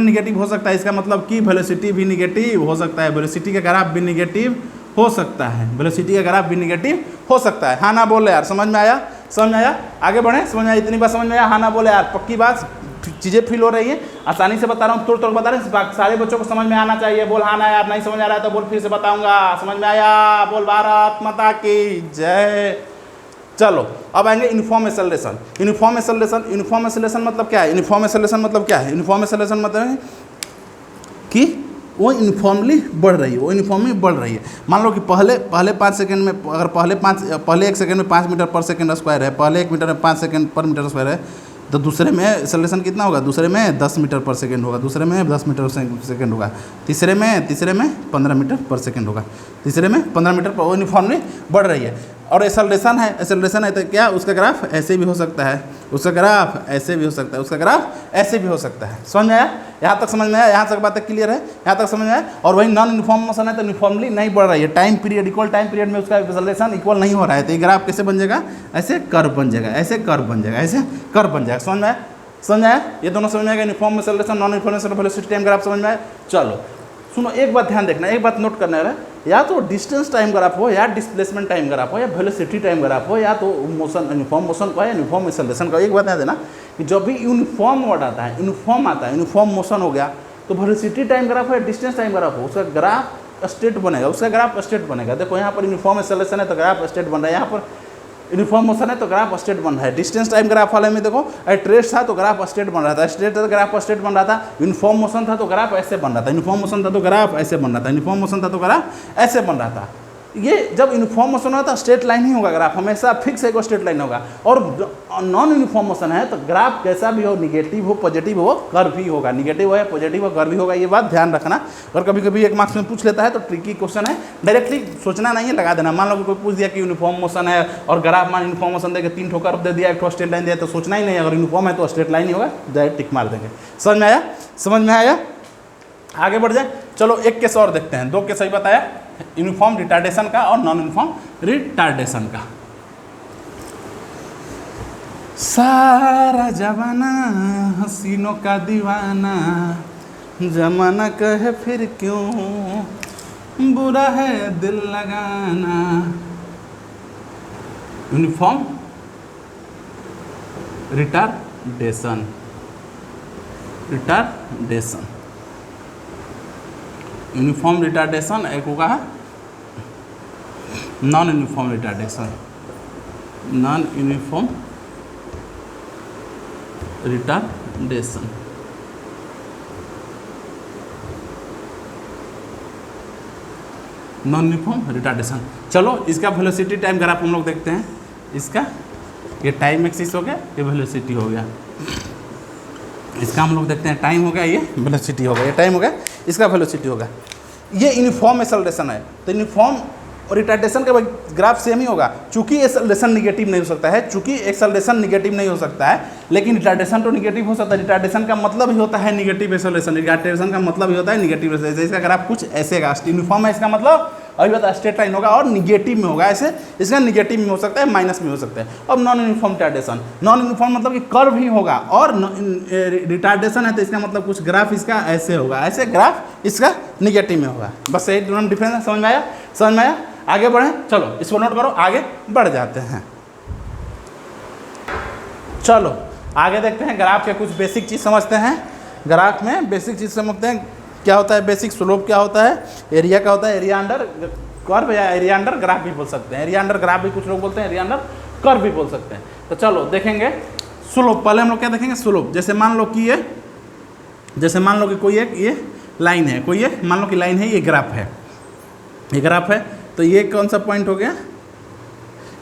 निगेटिव हो सकता है। इसका मतलब कि वेलोसिटी भी निगेटिव हो सकता है, वेलोसिटी का ग्राफ भी निगेटिव हो सकता है, वेलोसिटी का ग्राफ भी निगेटिव हो सकता है। हाँ ना बोले यार? समझ में आया? आगे बढ़े? समझ में आया? इतनी बात समझ में आया? हाँ ना बोले यार? पक्की बात, चीज़ें फील हो रही हैं? आसानी से बता रहा हूँ, तुरंत बता रहे हैं, सारे बच्चों को समझ में आना चाहिए। बोल हाँ ना यार? नहीं समझ आ रहा है तो बोल फिर से बताऊंगा। समझ में आया? बोल भारत माता की जय। चलो अब आएंगे यूनिफॉर्म एक्सेलरेशन मतलब क्या है? यूनिफॉर्म एक्सेलरेशन मतलब कि वो यूनिफॉर्मली बढ़ रही है, वो यूनिफॉर्मली बढ़ रही है। मान लो कि पहले 5 सेकंड में, अगर पहले 1 सेकंड में 5 मीटर पर सेकंड स्क्वायर है, पहले 1 मीटर में 5 सेकंड पर मीटर स्क्वायर है, तो दूसरे में एक्सेलरेशन कितना होगा? दूसरे में 10 मीटर पर सेकंड होगा, दूसरे में 10 मीटर सेकंड होगा, तीसरे में 15 मीटर पर सेकंड होगा, तीसरे में 15 मीटर पर, वो यूनिफॉर्मली बढ़ रही है। और एक्सेलरेशन है तो क्या उसका ग्राफ ऐसे भी हो सकता है, उसका ग्राफ ऐसे भी हो सकता है, उसका ग्राफ ऐसे भी हो सकता है। समझ में आया? यहाँ तक समझ में आया? यहाँ तक बातें क्लियर है? यहाँ तक समझ में आया? और वही नॉन यूनिफॉर्म मोशन है तो यूनिफॉर्मली नहीं बढ़ रही है, time period equal time period में उसका एक्सेलरेशन इक्वल नहीं हो रहा है, तो ये ग्राफ कैसे बन जाएगा? ऐसे कर्व बन जाएगा, ऐसे कर्व बन जाएगा, ऐसे कर्व बन जाएगा। समझ में आया? समझ में आया? ये दोनों समझ में आएगा, uniform acceleration, non uniform velocity time graph. समझ में आया? चलो सुनो, एक बात ध्यान देखना, एक बात नोट करना है, या तो डिस्टेंस टाइम ग्राफ हो, या डिस्प्लेसमेंट टाइम ग्राफ हो, या वेलोसिटी टाइम ग्राफ हो, या तो मोशन यूनिफॉर्म मोशन का, या यूनिफॉर्म एक्सेलरेशन का। एक बात ध्यान देना कि जब भी यूनिफॉर्म वर्ड आता है, यूनिफॉर्म आता है, यूनिफॉर्म मोशन हो गया, तो वेलोसिटी टाइम ग्राफ हो या डिस्टेंस टाइम ग्राफ हो, उसका ग्राफ स्ट्रेट बनेगा, उसका ग्राफ स्ट्रेट बनेगा। देखो यहाँ पर यूनिफॉर्म एक्सेलरेशन है तो ग्राफ स्ट्रेट बन रहा है, यहाँ पर यूनिफॉर्म मोशन है तो ग्राफ स्ट्रेट बन रहा है। डिस्टेंस टाइम ग्राफ वाले में देखो ट्रेस था तो ग्राफ स्ट्रेट बन रहा था, स्ट्रेट था तो ग्राफ स्ट्रेट बन रहा था, यूनिफॉर्म मोशन था तो ग्राफ ऐसे बन रहा था, यूनिफॉर्म मोशन था तो ग्राफ ऐसे बन रहा था, यूनिफॉर्म मोशन था तो ग्राफ ऐसे बन रहा था। ये जब यूनिफॉर्म मोशन होता है स्ट्रेट लाइन ही होगा, ग्राफ हमेशा फिक्स एक स्ट्रेट लाइन होगा। और नॉन यूनिफॉर्म मोशन है तो ग्राफ कैसा भी हो, निगेटिव हो पॉजिटिव हो, कर्व ही होगा, निगेटिव हो या पॉजिटिव हो, कर्व ही होगा। ये बात ध्यान रखना। और कभी कभी एक मार्क्स में पूछ लेता है तो ट्रिकी क्वेश्चन है, डायरेक्टली सोचना नहीं है, लगा देना। मान लो कि कोई पूछ दिया कि यूनिफॉर्म मोशन है और ग्राफ मान यूनिफॉर्म मोशन देकर 3 ठो कर्व दे दिया, 1 ठो स्ट्रेट लाइन दिया, तो सोचना ही नहीं, अगर यूनिफॉर्म है तो स्ट्रेट लाइन ही होगा, डायरेक्ट टिक मार देंगे। समझ में आया? समझ में आया? आगे बढ़ जाए। चलो एक केस और देखते हैं, 2 केस सही बताया, यूनिफॉर्म रिटार्डेशन का और नॉन यूनिफॉर्म रिटार्डेशन का। सारा जमाना हसीनों का दीवाना, जमाना कहे फिर क्यों बुरा है दिल लगाना। Uniform retardation, retardation, uniform retardation, एक होगा non uniform retardation, non uniform retardation. Non uniform retardation. चलो इसका वेलोसिटी टाइम ग्राफ हम लोग देखते हैं। इसका ये टाइम एक्सिस हो गया, ये वेलोसिटी हो गया। इसका हम लोग देखते हैं, टाइम हो गया, ये वेलोसिटी हो गया, ये टाइम हो गया, इसका वेलोसिटी होगा। ये यूनिफॉर्म एक्सेलरेशन है, तो यूनिफॉर्म और रिटार्डेशन का ग्राफ सेम ही होगा। चूंकि एक्सेलरेशन निगेटिव नहीं हो सकता है, चूंकि एक्सेलरेशन निगेटिव नहीं हो सकता है, लेकिन रिटार्डेशन तो निगेटिव हो सकता है। रिटार्डेशन का मतलब ही होता है निगेटिव एक्सेलरेशन, रिटार्डेशन का मतलब ही होता है निगेटिव एक्सेलरेशन। इसका ग्राफ कुछ ऐसे का, यूनिफॉर्म है इसका मतलब, अभी बता स्ट्रेट लाइन होगा और निगेटिव में होगा, ऐसे इसका निगेटिव में हो सकता है, माइनस में हो सकता है। अब non uniform retardation, non uniform मतलब कि कर्व ही होगा, और रिटार्डेशन है तो इसका मतलब कुछ ग्राफ इसका ऐसे होगा, ऐसे ग्राफ इसका निगेटिव में होगा। बस यही दोनों डिफरेंस है। समझ में आया? समझ में आया? आगे बढ़ें, चलो इसको नोट करो, आगे बढ़ जाते हैं। चलो आगे देखते हैं, ग्राफ के कुछ बेसिक चीज़ समझते हैं। ग्राफ में बेसिक चीज़ समझते हैं, क्या होता है बेसिक, स्लोप क्या होता है, एरिया क्या होता है, एरिया अंडर कर्व या एरिया अंडर ग्राफ भी बोल सकते हैं, एरिया अंडर ग्राफ भी कुछ लोग बोलते हैं, एरिया अंडर कर्व भी बोल सकते हैं। तो चलो देखेंगे स्लोप। पहले हम लोग क्या देखेंगे, स्लोप। जैसे मान लो कि ये, जैसे मान लो कि कोई एक ये लाइन है, कोई ये मान लो कि लाइन है, ये ग्राफ है, ये ग्राफ है, तो ये कौन सा पॉइंट हो गया,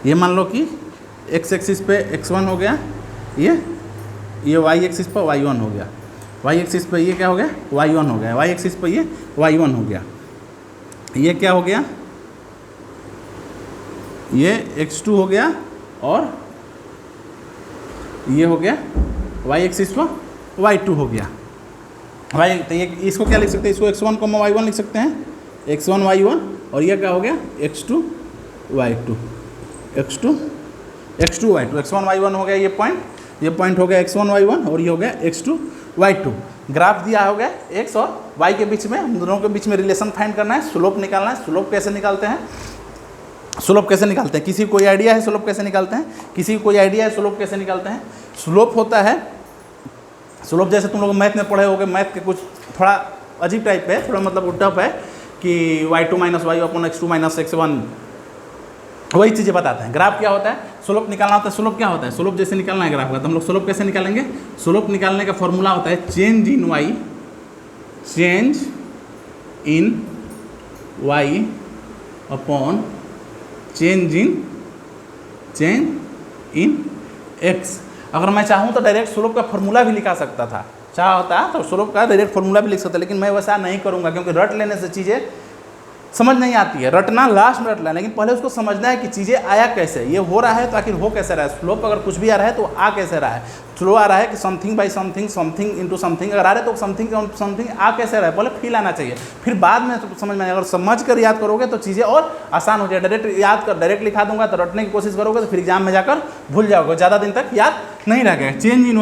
ये मान लो कि एक्स एक्सिस पे x1 हो गया, ये y एक्सिस पर y1 हो गया, y एक्सिस पे ये क्या हो गया, y1 हो गया, y एक्सिस पे ये y1 हो गया, ये क्या हो गया, ये x2 हो गया, और ये हो गया y एक्सिस पर y2 हो गया। y तो ये इसको क्या लिख सकते हैं, इसको x1 को y1 लिख सकते हैं, x1 y1, और ये क्या हो गया x2 y2, x2 y2, x1 y1 हो गया, ये पॉइंट हो गया x1 y1, और ये हो गया x2 y2। ग्राफ दिया हो गया x और y के बीच में, हम दोनों के बीच में रिलेशन फाइंड करना है, स्लोप निकालना है। स्लोप कैसे निकालते हैं, स्लोप कैसे निकालते हैं, किसी को कोई आइडिया है स्लोप कैसे निकालते हैं, किसी को कोई आइडिया है स्लोप कैसे निकालते हैं। स्लोप होता है, स्लोप जैसे तुम लोग मैथ में पढ़े होगे, मैथ के कुछ थोड़ा अजीब टाइप है, थोड़ा मतलब टफ है कि y2 minus y upon x2 minus x1, वही चीज़ें बताते हैं। ग्राफ क्या होता है, स्लोप निकालना होता है। स्लोप क्या होता है, स्लोप जैसे निकालना है ग्राफ का, तो हम लोग स्लोप कैसे निकालेंगे, स्लोप निकालने का फॉर्मूला होता है change in y, change in y upon change in x. अगर मैं चाहूँ तो डायरेक्ट स्लोप का फॉर्मूला भी लिखा सकता था, चाहता तो स्लोप का डायरेक्ट फॉर्मूला भी लिख सकता, लेकिन मैं वैसा नहीं करूँगा क्योंकि रट लेने से चीज़ें समझ नहीं आती है। रटना लास्ट में रटना है, लेकिन पहले उसको समझना है कि चीज़ें आया कैसे, ये हो रहा है तो आखिर हो कैसे रहा है। स्लोप अगर कुछ भी आ रहा है तो आ कैसे रहा है। स्लो आ रहा है कि something by something, something into something, अगर आ रहा है तो समथिंग आ कैसे रहा है, पहले फील आना चाहिए, फिर बाद में तो समझ में आएगा। अगर समझ कर याद करोगे तो चीज़ें और आसान हो जाए। डायरेक्ट याद कर डायरेक्ट लिखा दूंगा तो रटने की कोशिश करोगे तो फिर एग्जाम में जाकर भूल जाओगे, ज़्यादा दिन तक याद नहीं रहेगा। चेंज इन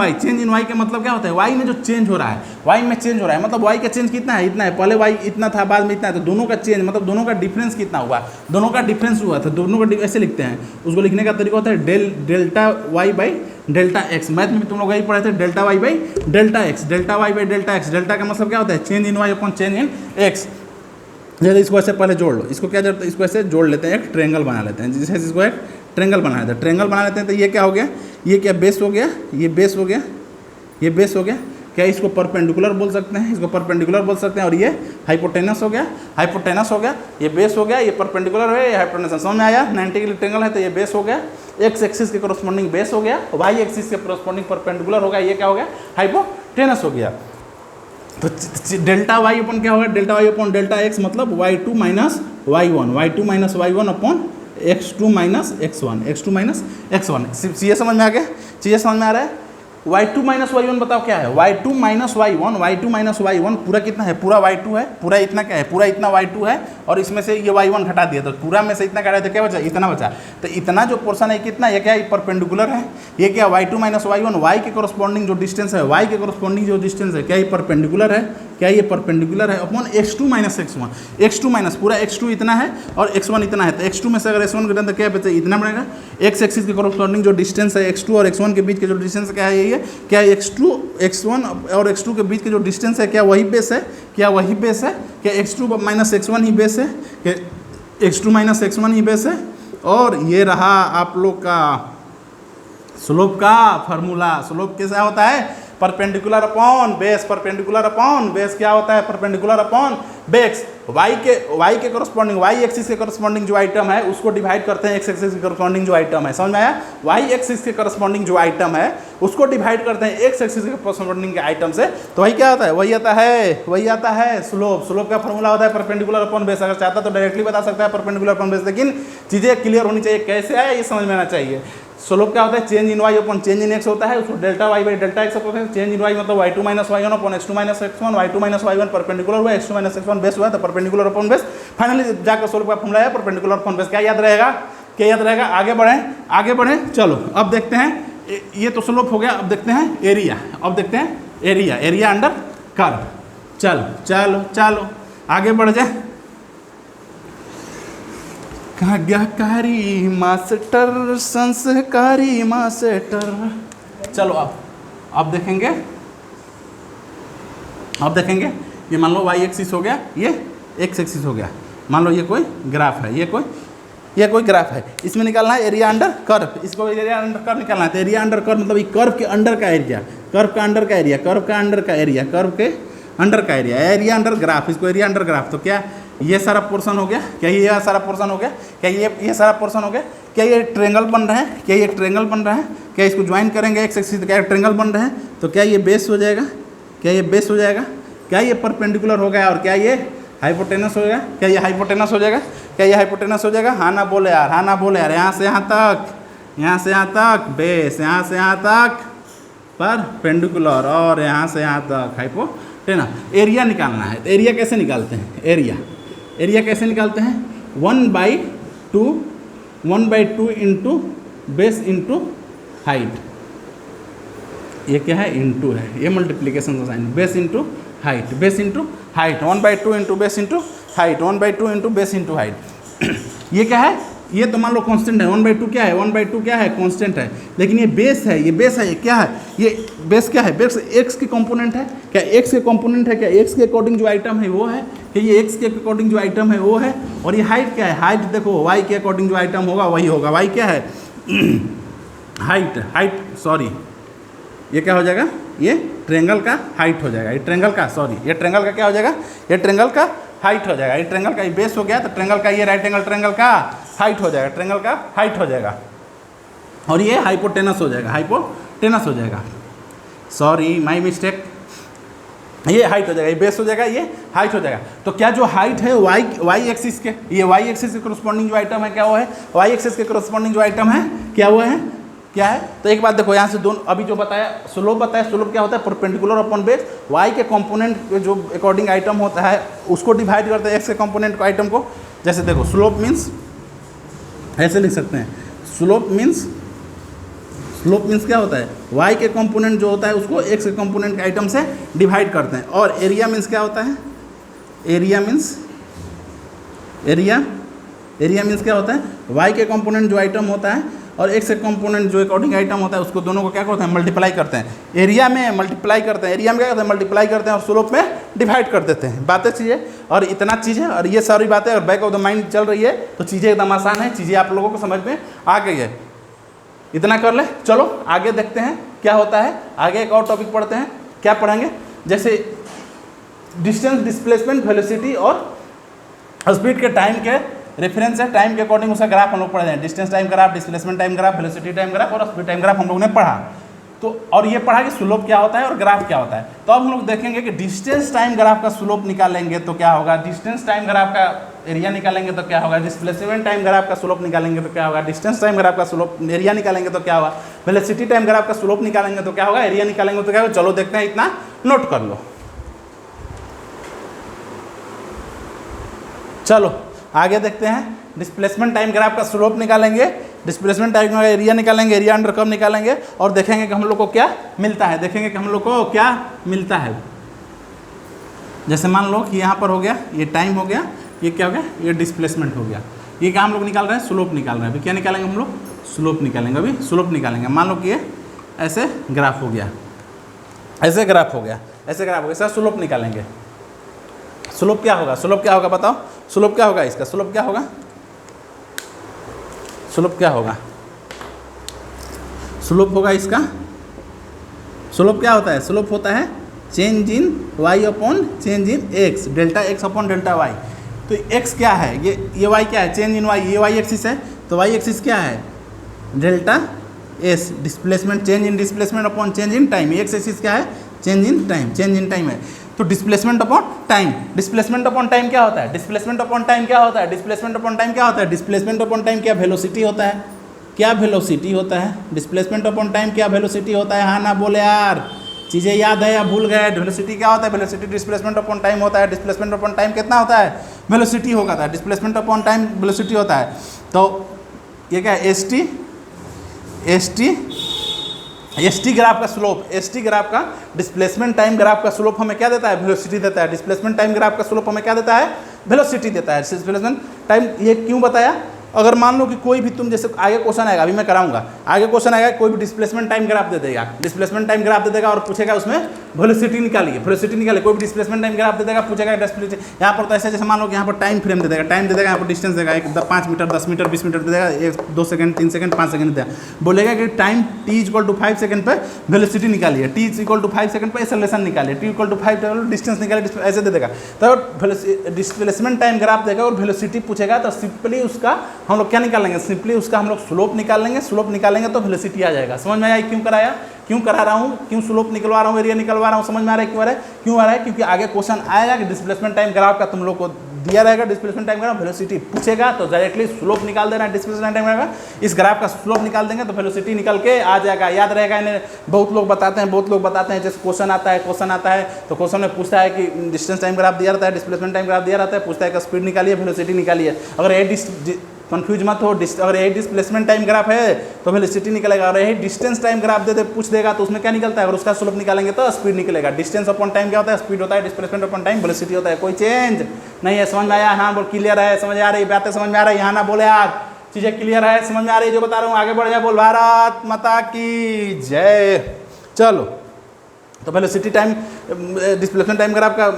वाई का मतलब क्या होता है, वाई में जो चेंज हो रहा है, वाई में चेंज हो रहा है मतलब वाई का चेंज कितना है, इतना है। पहले वाई इतना था, बाद में इतना है, तो दोनों का चेंज मतलब दोनों का डिफरेंस कितना हुआ, दोनों का डिफरेंस हुआ था, दोनों का ऐसे लिखते हैं। उसको लिखने का तरीका होता है delta y by delta x. Math में तुम लोग यही पढ़े थे, delta y by delta x, delta y by delta x. डेल्टा का मतलब क्या होता है, change in y upon change in x. जैसे इसको ऐसे पहले जोड़ लो, इसको क्या जरूरत है, इसको ऐसे जोड़ लेते हैं, एक ट्रेंगल बना लेते हैं। जैसे इसको एक ट्रेंगल बना लेते हैं, ट्रेंगल बना लेते हैं तो ये क्या हो गया, ये क्या बेस हो गया, ये बेस हो गया, ये बेस हो गया। क्या इसको परपेंडिकुलर बोल सकते हैं, इसको परपेंडिकुलर बोल सकते हैं। और ये हाइपोटेनस हो गया, हाइपोटेनस हो गया, ये बेस हो गया, ये परपेंडिकुलर है, ये हाइपोटेनस। समझ में आया, 90 डिग्री ट्रेंगल है तो ये बेस हो गया, एक्स एक्सिस के कोरस्पॉन्डिंग बेस हो गया, वाई एक्सिस के कोरस्पॉन्डिंग परपेंडिकुलर हो गया, ये क्या हो गया, हाइपोटेनस हो गया। तो डेल्टा वाई अपन क्या होगा, delta y upon delta x मतलब y2 minus y1, y2 minus y1 upon x2 minus x1, x2 minus x1। चीज़ें समझ में आ गया, चीज़ें समझ में आ रहा है। y2 माइनस y1 बताओ क्या है, y2 minus y1, y2 minus y1 पूरा कितना है, पूरा y2 है, पूरा इतना क्या है, पूरा इतना y2 है, और इसमें से ये y1 घटा दिया तो पूरा में से इतना काटा तो क्या बचा, इतना बचा। तो इतना जो पोर्शन है कितना, ये क्या है, परपेंडिकुलर है। ये क्या y2 माइनस y1, y के कोरस्पॉन्डिंग जो डिस्टेंस है, y के कोरस्पॉन्डिंग जो डिस्टेंस है, क्या ये परपेंडिकुलर है, क्या ये परपेंडिकुलर है upon x2 minus x1। x2 minus पूरा x2 इतना है और x1 इतना है, तो x2 में से अगर x1 घटा तो क्या बचा, इतना बनेगा। x एक्सिस के कोरस्पॉन्डिंग जो डिस्टेंस है x2 और x1 के बीच के जो डिस्टेंस क्या है, ये क्या x2 x1 और x2 के बीच के जो डिस्टेंस है, क्या वही बेस है, क्या वही बेस है, क्या x2 माइनस x1 ही बेस है, क्या x2 माइनस x1 ही बेस है। और ये रहा आप लोग का स्लोप का फार्मूला। स्लोप कैसा होता है, perpendicular upon base, perpendicular upon base क्या होता है, परपेंडिकुलर अपॉन बेस। वाई के कोरस्पॉन्डिंग, वाई एक्सिस के कोरस्पॉन्डिंग जो आइटम है उसको डिवाइड करते हैं एक्स एक्सिस के कोरस्पॉन्डिंग जो आइटम है, समझ में आया। वाई एक्सिस के कोरस्पॉन्डिंग जो आइटम है उसको डिवाइड करते हैं एक्स एक्सिस के कोरस्पॉन्डिंग के आइटम से, तो वही क्या आता है, वही आता है स्लोप। स्लोप का फॉर्मूला होता है परपेंडिकुलर अपॉन बेस। अगर चाहता तो डायरेक्टली बता सकता है परपेंडिकुलर अपॉन बेस, लेकिन चीज़ें क्लियर होनी चाहिए, कैसे आया ये समझ में आना चाहिए। स्लोप क्या होता है, change in y upon change in x होता है, उसको delta y by delta x होता है। चेंज इन वाई मतलब y2 minus y1 upon x2 minus x1, y2 minus y1 perpendicular हुआ, x2 माइनस x1 बेस हुआ, तो परपेंडिकुलर अपॉन बेस। फाइनली जाकर स्लोप का फॉर्मूला है परपेंडिकुलर अपॉन बेस। क्या याद रहेगा, क्या याद रहेगा, आगे बढ़ें। चलो अब देखते हैं, ये तो स्लोप हो गया, अब देखते हैं एरिया। अब देखते हैं एरिया अंडर कर्व। चलो आगे बढ़ जाए। आज्ञाकारी मास्टर, संस्कारी मास्टर। चलो अब देखेंगे, ये मान लो y एक्सिस हो गया, ये x एक्सिस हो गया। मान लो ये कोई ग्राफ है, ये कोई ग्राफ है, इसमें निकालना है एरिया अंडर कर्व। इसको एरिया अंडर कर्व निकालना है, तो एरिया अंडर कर्व मतलब ये कर्व के अंडर का एरिया, कर्व का अंडर का एरिया, कर्व का अंडर का एरिया, कर्व के अंडर का एरिया, एरिया अंडर ग्राफ। इसको एरिया अंडर ग्राफ, तो क्या ये सारा पोर्शन हो गया, क्या ये सारा पोर्शन हो गया, क्या ये सारा पोर्शन हो गया, क्या ये ट्रेंगल बन रहा है, क्या ये ट्रेंगल बन रहा है, क्या इसको ज्वाइन करेंगे एक्स एक्सिस, क्या ट्रेंगल बन रहा है, तो क्या ये बेस हो जाएगा, क्या ये बेस हो जाएगा, क्या ये परपेंडिकुलर हो गया, और क्या ये हाइपोटेनस हो जाएगा, क्या ये हाइपोटेनस हो जाएगा, क्या ये हाइपोटेनस हो जाएगा। हाँ ना बोले यार, हाँ ना बोले यार। यहाँ से यहाँ तक बेस, यहाँ से यहाँ तक परपेंडिकुलर, और यहाँ से यहाँ तक हाइपोटेनस। एरिया निकालना है, तो एरिया कैसे निकालते हैं, एरिया कैसे निकालते हैं, 1/2 इंटू बेस इंटू हाइट। ये क्या है, इंटू है, ये मल्टीप्लीकेशन का sign, base into height, 1/2 into base into height, 1/2 into base into height. ये क्या है, ये तो मान लो कांस्टेंट है, 1/2 क्या है, 1/2 क्या है, कांस्टेंट है। लेकिन ये बेस है, ये क्या है, ये बेस क्या है, बेस एक्स के कंपोनेंट है। क्या एक्स के कंपोनेंट है, क्या एक्स के अकॉर्डिंग जो आइटम है वो है, कि ये एक्स के अकॉर्डिंग जो आइटम है वो है। और ये हाइट क्या है, हाइट देखो वाई के अकॉर्डिंग जो आइटम होगा वही होगा। वाई क्या है, हाइट सॉरी, ये क्या हो जाएगा, ये ट्रेंगल का हाइट हो जाएगा, ये ट्रेंगल का क्या हो जाएगा, ये ट्रेंगल का हाइट हो जाएगा। ये ट्रेंगल का ये बेस हो गया, तो ट्रेंगल का ये राइट एंगल ट्रेंगल का हाइट हो जाएगा, ट्रेंगल का हाइट हो जाएगा, और ये हाइपोटेनस हो जाएगा, हाइपोटेनस हो जाएगा, सॉरी माय मिस्टेक, ये हाइट हो जाएगा, ये बेस हो जाएगा, ये हाइट हो जाएगा। तो क्या जो हाइट है वाई एक्सिस के, ये वाई एक्सिस के करस्पॉन्डिंग जो आइटम है क्या वो है, वाई एक्सिस के करस्पॉन्डिंग जो आइटम है क्या वो है, क्या है। तो एक बात देखो यहाँ से दोनों अभी जो बताया स्लोप बताया, स्लोप क्या होता है, परपेंडिकुलर अपॉन बेस, वाई के कंपोनेंट जो अकॉर्डिंग आइटम होता है उसको डिवाइड करते हैं एक्स के कंपोनेंट को आइटम को। जैसे देखो स्लोप मीन्स ऐसे लिख सकते हैं, स्लोप मीन्स क्या होता है, y के कंपोनेंट जो होता है उसको x के कंपोनेंट के आइटम से डिवाइड करते हैं। और एरिया मीन्स क्या होता है, एरिया मीन्स क्या होता है, y के कंपोनेंट जो आइटम होता है और x के कंपोनेंट जो अकॉर्डिंग आइटम होता है उसको दोनों को क्या करते हैं, मल्टीप्लाई करते हैं। एरिया में मल्टीप्लाई करते हैं, एरिया में क्या करते हैं, मल्टीप्लाई करते हैं, और स्लोप में डिवाइड कर देते हैं। बातें चीज़ें और इतना चीज़ें और ये सारी बातें और बैक ऑफ द माइंड चल रही है, तो चीज़ें एकदम आसान है, चीज़ें आप लोगों को समझ में आ गई है। इतना कर ले, चलो आगे देखते हैं क्या होता है। आगे एक और टॉपिक पढ़ते हैं, क्या पढ़ेंगे, जैसे डिस्टेंस, डिस्प्लेसमेंट, वेलोसिटी और स्पीड के टाइम के रेफरेंस है, टाइम के अकॉर्डिंग उसका ग्राफ हम लोग पढ़े हैं। Distance time graph, displacement time graph, velocity time graph और स्पीड टाइम ग्राफ हम लोग ने पढ़ा। तो और ये पढ़ा कि स्लोप क्या होता है और ग्राफ क्या होता है। तो अब हम लोग देखेंगे कि डिस्टेंस टाइम ग्राफ का स्लोप निकालेंगे तो क्या होगा, डिस्टेंस टाइम ग्राफ का एरिया निकालेंगे तो क्या होगा, डिस्प्लेसमेंट टाइम ग्राफ का स्लोप निकालेंगे तो क्या होगा, डिस्टेंस टाइम ग्राफ का स्लोप एरिया निकालेंगे तो क्या होगा, वेलोसिटी टाइम ग्राफ का स्लोप निकालेंगे तो क्या होगा, एरिया निकालेंगे तो क्या होगा। चलो देखते हैं, इतना नोट कर लो। चलो आगे देखते हैं, डिस्प्लेसमेंट टाइम ग्राफ का स्लोप निकालेंगे, डिस्प्लेसमेंट टाइम का एरिया निकालेंगे, एरिया अंडर कर्व निकालेंगे और देखेंगे कि हम लोग को क्या मिलता है, देखेंगे कि हम लोग को क्या मिलता है। जैसे मान लो कि यहाँ पर हो गया, ये टाइम हो गया, ये क्या हो गया, ये डिस्प्लेसमेंट हो गया। ये क्या हम लोग निकाल रहे हैं, स्लोप निकाल रहे हैं। अभी क्या निकालेंगे हम लोग, स्लोप निकालेंगे, अभी स्लोप निकालेंगे। मान लो कि ये ऐसे ग्राफ हो गया, ऐसे ग्राफ हो गया, ऐसे ग्राफ हो गया, इसका स्लोप निकालेंगे। स्लोप क्या होगा, स्लोप क्या होगा बताओ, स्लोप क्या होगा इसका, स्लोप क्या होगा, स्लोप क्या होगा, स्लोप होगा इसका, स्लोप क्या होता है, स्लोप होता है change in y upon change in x, delta x upon delta y। तो x क्या है, ये y क्या है, चेंज इन y, ये y एक्सिस है, तो y एक्सिस क्या है, delta s, displacement change in displacement upon change in time, x axis क्या है, change in time, change in time है। तो displacement upon time, displacement upon time क्या होता है, डिस्प्लेसमेंट अपॉन टाइम क्या होता है, डिस्प्लेसमेंट अपॉन टाइम क्या होता है, डिस्प्लेसमेंट अपॉन टाइम क्या वेलोसिटी होता है, क्या वेलोसिटी होता है, डिस्प्लेसमेंट अपॉन टाइम क्या वेलोसिटी होता है। हाँ ना बोले यार, चीज़ें याद है या भूल गए। वेलोसिटी क्या होता है, वेलोसिटी डिस्प्लेसमेंट अपॉन टाइम होता है, डिस्प्लेसमेंट अपॉन टाइम कितना होता है, वेलोसिटी होगा था, डिस्प्लेसमेंट अपॉन टाइम वेलोसिटी होता है। तो ये क्या है, एस टी ग्राफ का स्लोप, एस टी ग्राफ का डिस्प्लेसमेंट टाइम ग्राफ का स्लोप हमें क्या देता है, वेलोसिटी देता है। डिस्प्लेसमेंट टाइम ग्राफ का स्लोप हमें क्या देता है, वेलोसिटी देता है। डिस्प्लेसमेंट टाइम ये क्यों बताया, अगर मान लो कि कोई भी तुम जैसे आगे क्वेश्चन आएगा, अभी मैं कराऊंगा, आगे क्वेश्चन आएगा, कोई भी डिस्प्लेसमेंट टाइम ग्राफ दे देगा, डिस्प्लेसमेंट टाइम ग्राफ दे देगा और पूछेगा उसमें वेलोसिटी निकालिए, वेलोसिटी निकालिए। कोई भी डिस्प्लेसमेंट टाइम ग्राफ दे देगा, पूछेगा डिस्प्लेसमेंट, यहाँ पर तो ऐसे जैसे मान लो कि यहाँ पर टाइम फ्रेम दे देगा, टाइम दे देगा, यहाँ पर डिस्टेंस देगा, 5 मीटर 10 मीटर 20 मीटर दे देगा, 2 सेकंड 3 सेकंड 5 सेकंड देगा, बोलेगा कि टाइम t = 5 सेकंड पर वेलोसिटी निकालिए, t = 5 सेकंड पर एक्सेलरेशन निकालिए, t = 5 डिस्टेंस निकालिए, ऐसे दे देगा। तो डिस्प्लेसमेंट टाइम ग्राफ देगा और वेलोसिटी पूछेगा, तो सिंपली उसका हम लोग क्या निकालेंगे, सिंपली उसका हम लोग स्लोप निकाल लेंगे, स्लोप निकालेंगे तो वेलोसिटी आ जाएगा। समझ में आया क्यों कराया, क्यों करा रहा हूँ, क्यों स्लोप निकलवा रहा हूँ, एरिया निकलवा रहा हूँ, समझ में आ रहा है क्यों आ रहा है, क्यों आ रहा है, क्योंकि आगे क्वेश्चन आएगा कि डिस्प्लेसमेंट टाइम ग्राफ का तुम लोग को दिया रहेगा, डिस्प्लेसमेंट टाइम ग्राफ वेलोसिटी पूछेगा तो डायरेक्टली स्लोप निकाल देना है, डिस्प्लेसमेंट टाइम ग्राफ का, इस ग्राफ का स्लोप निकाल देंगे तो वेलोसिटी निकल के आ जाएगा, याद रहेगा। इन्हें बहुत लोग बताते हैं, जैसे क्वेश्चन आता है तो क्वेश्चन में पूछता है कि डिस्टेंस टाइम ग्राफ दिया रहता है, डिस्प्लेसमेंट टाइम ग्राफ दिया रहता है, पूछता है कि स्पीड निकालिए, वेलोसिटी निकालिए। अगर ये कंफ्यूज मत हो, अगर यही डिस्प्लेसमेंट टाइम ग्राफ है तो वेलोसिटी निकलेगा, और यही डिस्टेंस टाइम ग्राफ दे पूछ देगा तो उसमें क्या निकलता है, अगर उसका स्लोप निकालेंगे तो स्पीड निकलेगा। डिस्टेंस अपॉन टाइम क्या होता है, स्पीड होता है, डिस्प्लेसमेंट अपॉन टाइम वेलोसिटी होता है। कोई चेंज नहीं है, समझ में आया, हाँ बोल, क्लियर है, समझ आ रही बातें, समझ में आ रही, यहाँ ना बोले यार, चीज़ें क्लियर है, समझ में आ रही जो बता रहा हूँ, आगे बढ़ जाए, बोल भारत माता की जय। चलो तो velocity time displacement time graph का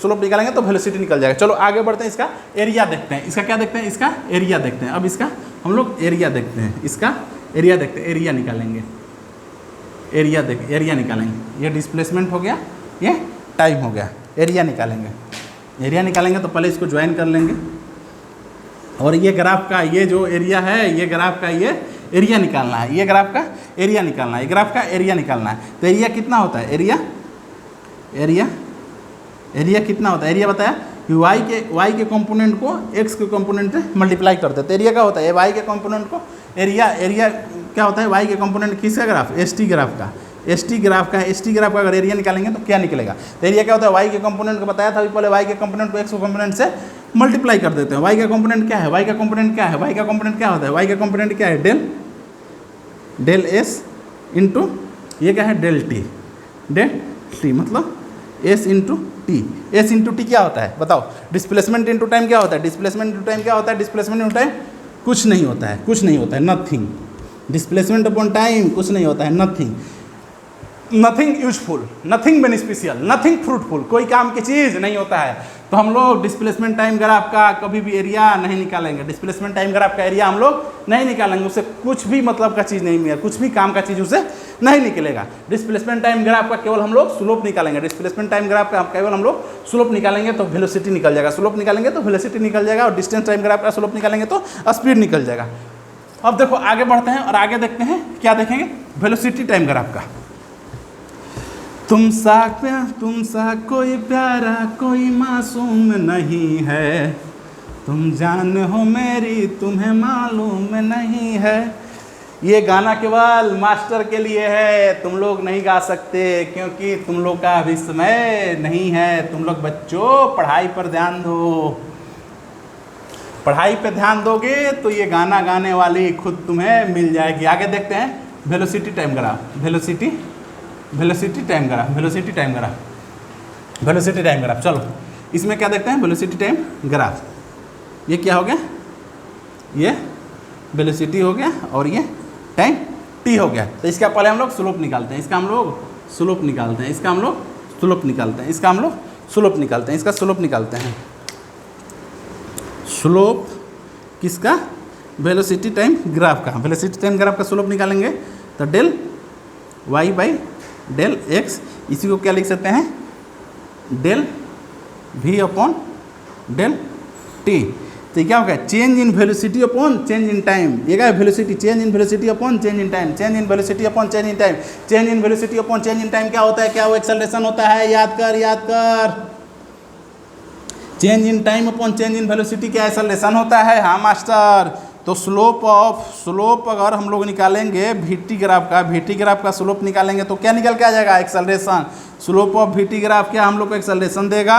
स्लोप निकालेंगे तो वेलोसिटी निकल जाएगा। चलो आगे बढ़ते हैं, इसका एरिया देखते हैं, इसका क्या देखते हैं, इसका एरिया देखते हैं। अब इसका हम लोग एरिया देखते हैं, इसका एरिया देखते हैं, एरिया निकालेंगे, एरिया निकालेंगे। ये डिस्प्लेसमेंट हो गया, ये टाइम हो गया, एरिया निकालेंगे। एरिया निकालेंगे तो पहले इसको ज्वाइन कर लेंगे, और ये ग्राफ का ये जो एरिया है, ये ग्राफ का ये एरिया निकालना है, ये ग्राफ का एरिया निकालना है, ये ग्राफ का एरिया निकालना है। तो एरिया कितना होता है, एरिया कितना होता है, एरिया बताया कि y के कंपोनेंट को x के कंपोनेंट से मल्टीप्लाई करते हैं। तो एरिया क्या होता है, y के कंपोनेंट को एरिया क्या होता है, y के कंपोनेंट किसका ग्राफ, st ग्राफ का, st ग्राफ का अगर एरिया निकालेंगे तो क्या निकलेगा। तो एरिया क्या होता है, y के कंपोनेंट को बताया था अभी पहले, y के कंपोनेंट को x के कंपोनेंट से मल्टीप्लाई कर देते हैं। y का कंपोनेंट क्या है, y का कंपोनेंट क्या है, y का कंपोनेंट क्या होता है, y का कंपोनेंट क्या है, डेल s इंटू ये क्या है, डेल t मतलब s into T. S into T क्या होता है बताओ, डिस्प्लेसमेंट इंटू टाइम क्या होता है, डिस्प्लेसमेंट इंटू टाइम क्या होता है, डिस्प्लेसमेंट इंटू टाइम कुछ नहीं होता है, नथिंग। डिस्प्लेसमेंट अपॉन टाइम कुछ नहीं होता है, nothing useful, nothing beneficial, nothing fruitful, कोई काम की चीज़ नहीं होता है। तो हम लोग डिस्प्लेसमेंट टाइम ग्राफ का कभी भी एरिया नहीं निकालेंगे, डिस्प्लेसमेंट टाइम ग्राफ का एरिया हम लोग नहीं निकालेंगे, उससे कुछ भी मतलब का चीज़ नहीं मिलेगा, कुछ भी काम का चीज़ उससे नहीं निकलेगा। डिस्प्लेसमेंट टाइम ग्राफ का केवल हम लोग स्लोप निकालेंगे, डिस्प्लेसमेंट टाइम ग्राफ का केवल हम लोग स्लोप निकालेंगे तो वेलोसिटी निकल जाएगा, स्लोप निकालेंगे तो वेलोसिटी निकल जाएगा, और डिस्टेंस टाइम ग्राफ का स्लोप निकालेंगे तो स्पीड निकल जाएगा। अब देखो आगे बढ़ते हैं और आगे देखते हैं क्या देखेंगे, वेलोसिटी टाइम ग्राफ का। तुम सा कोई प्यारा कोई मासूम नहीं है, तुम जान हो मेरी तुम्हें मालूम नहीं है। ये गाना केवल मास्टर के लिए है, तुम लोग नहीं गा सकते क्योंकि तुम लोग का अभी समय नहीं है। तुम लोग बच्चों पढ़ाई पर ध्यान दो, पढ़ाई पे ध्यान दोगे तो ये गाना गाने वाली खुद तुम्हें मिल जाएगी। आगे देखते हैं velocity time graph, velocity time graph. चलो इसमें क्या देखते हैं, वेलोसिटी टाइम ग्राफ। ये क्या हो गया, ये वेलोसिटी हो गया और ये टाइम t हो गया। तो इसका पहले हम लोग स्लोप निकालते हैं, इसका हम लोग स्लोप निकालते हैं, इसका हम लोग स्लोप निकालते हैं, इसका हम लोग स्लोप निकालते हैं, इसका स्लोप निकालते हैं। स्लोप किसका, वेलोसिटी टाइम ग्राफ का। वेलोसिटी टाइम ग्राफ का स्लोप निकालेंगे तो del y by del x, इसी को क्या लिख सकते हैं, del v upon del t। तो ये क्या होगा, change in velocity upon change in time. ये क्या है, velocity, change in velocity upon change in time, change in velocity upon change in time. Change in velocity upon change in time क्या होता है, क्या वो एक्सेलरेशन होता है, याद कर। Change in time upon change in velocity क्या एक्सेलरेशन होता है, हाँ मास्टर। तो स्लोप अगर हम लोग निकालेंगे वीटी ग्राफ का स्लोप निकालेंगे तो क्या निकल के आ जाएगा, acceleration. Slope of VT graph क्या हम लोग को एक्सेलरेशन देगा,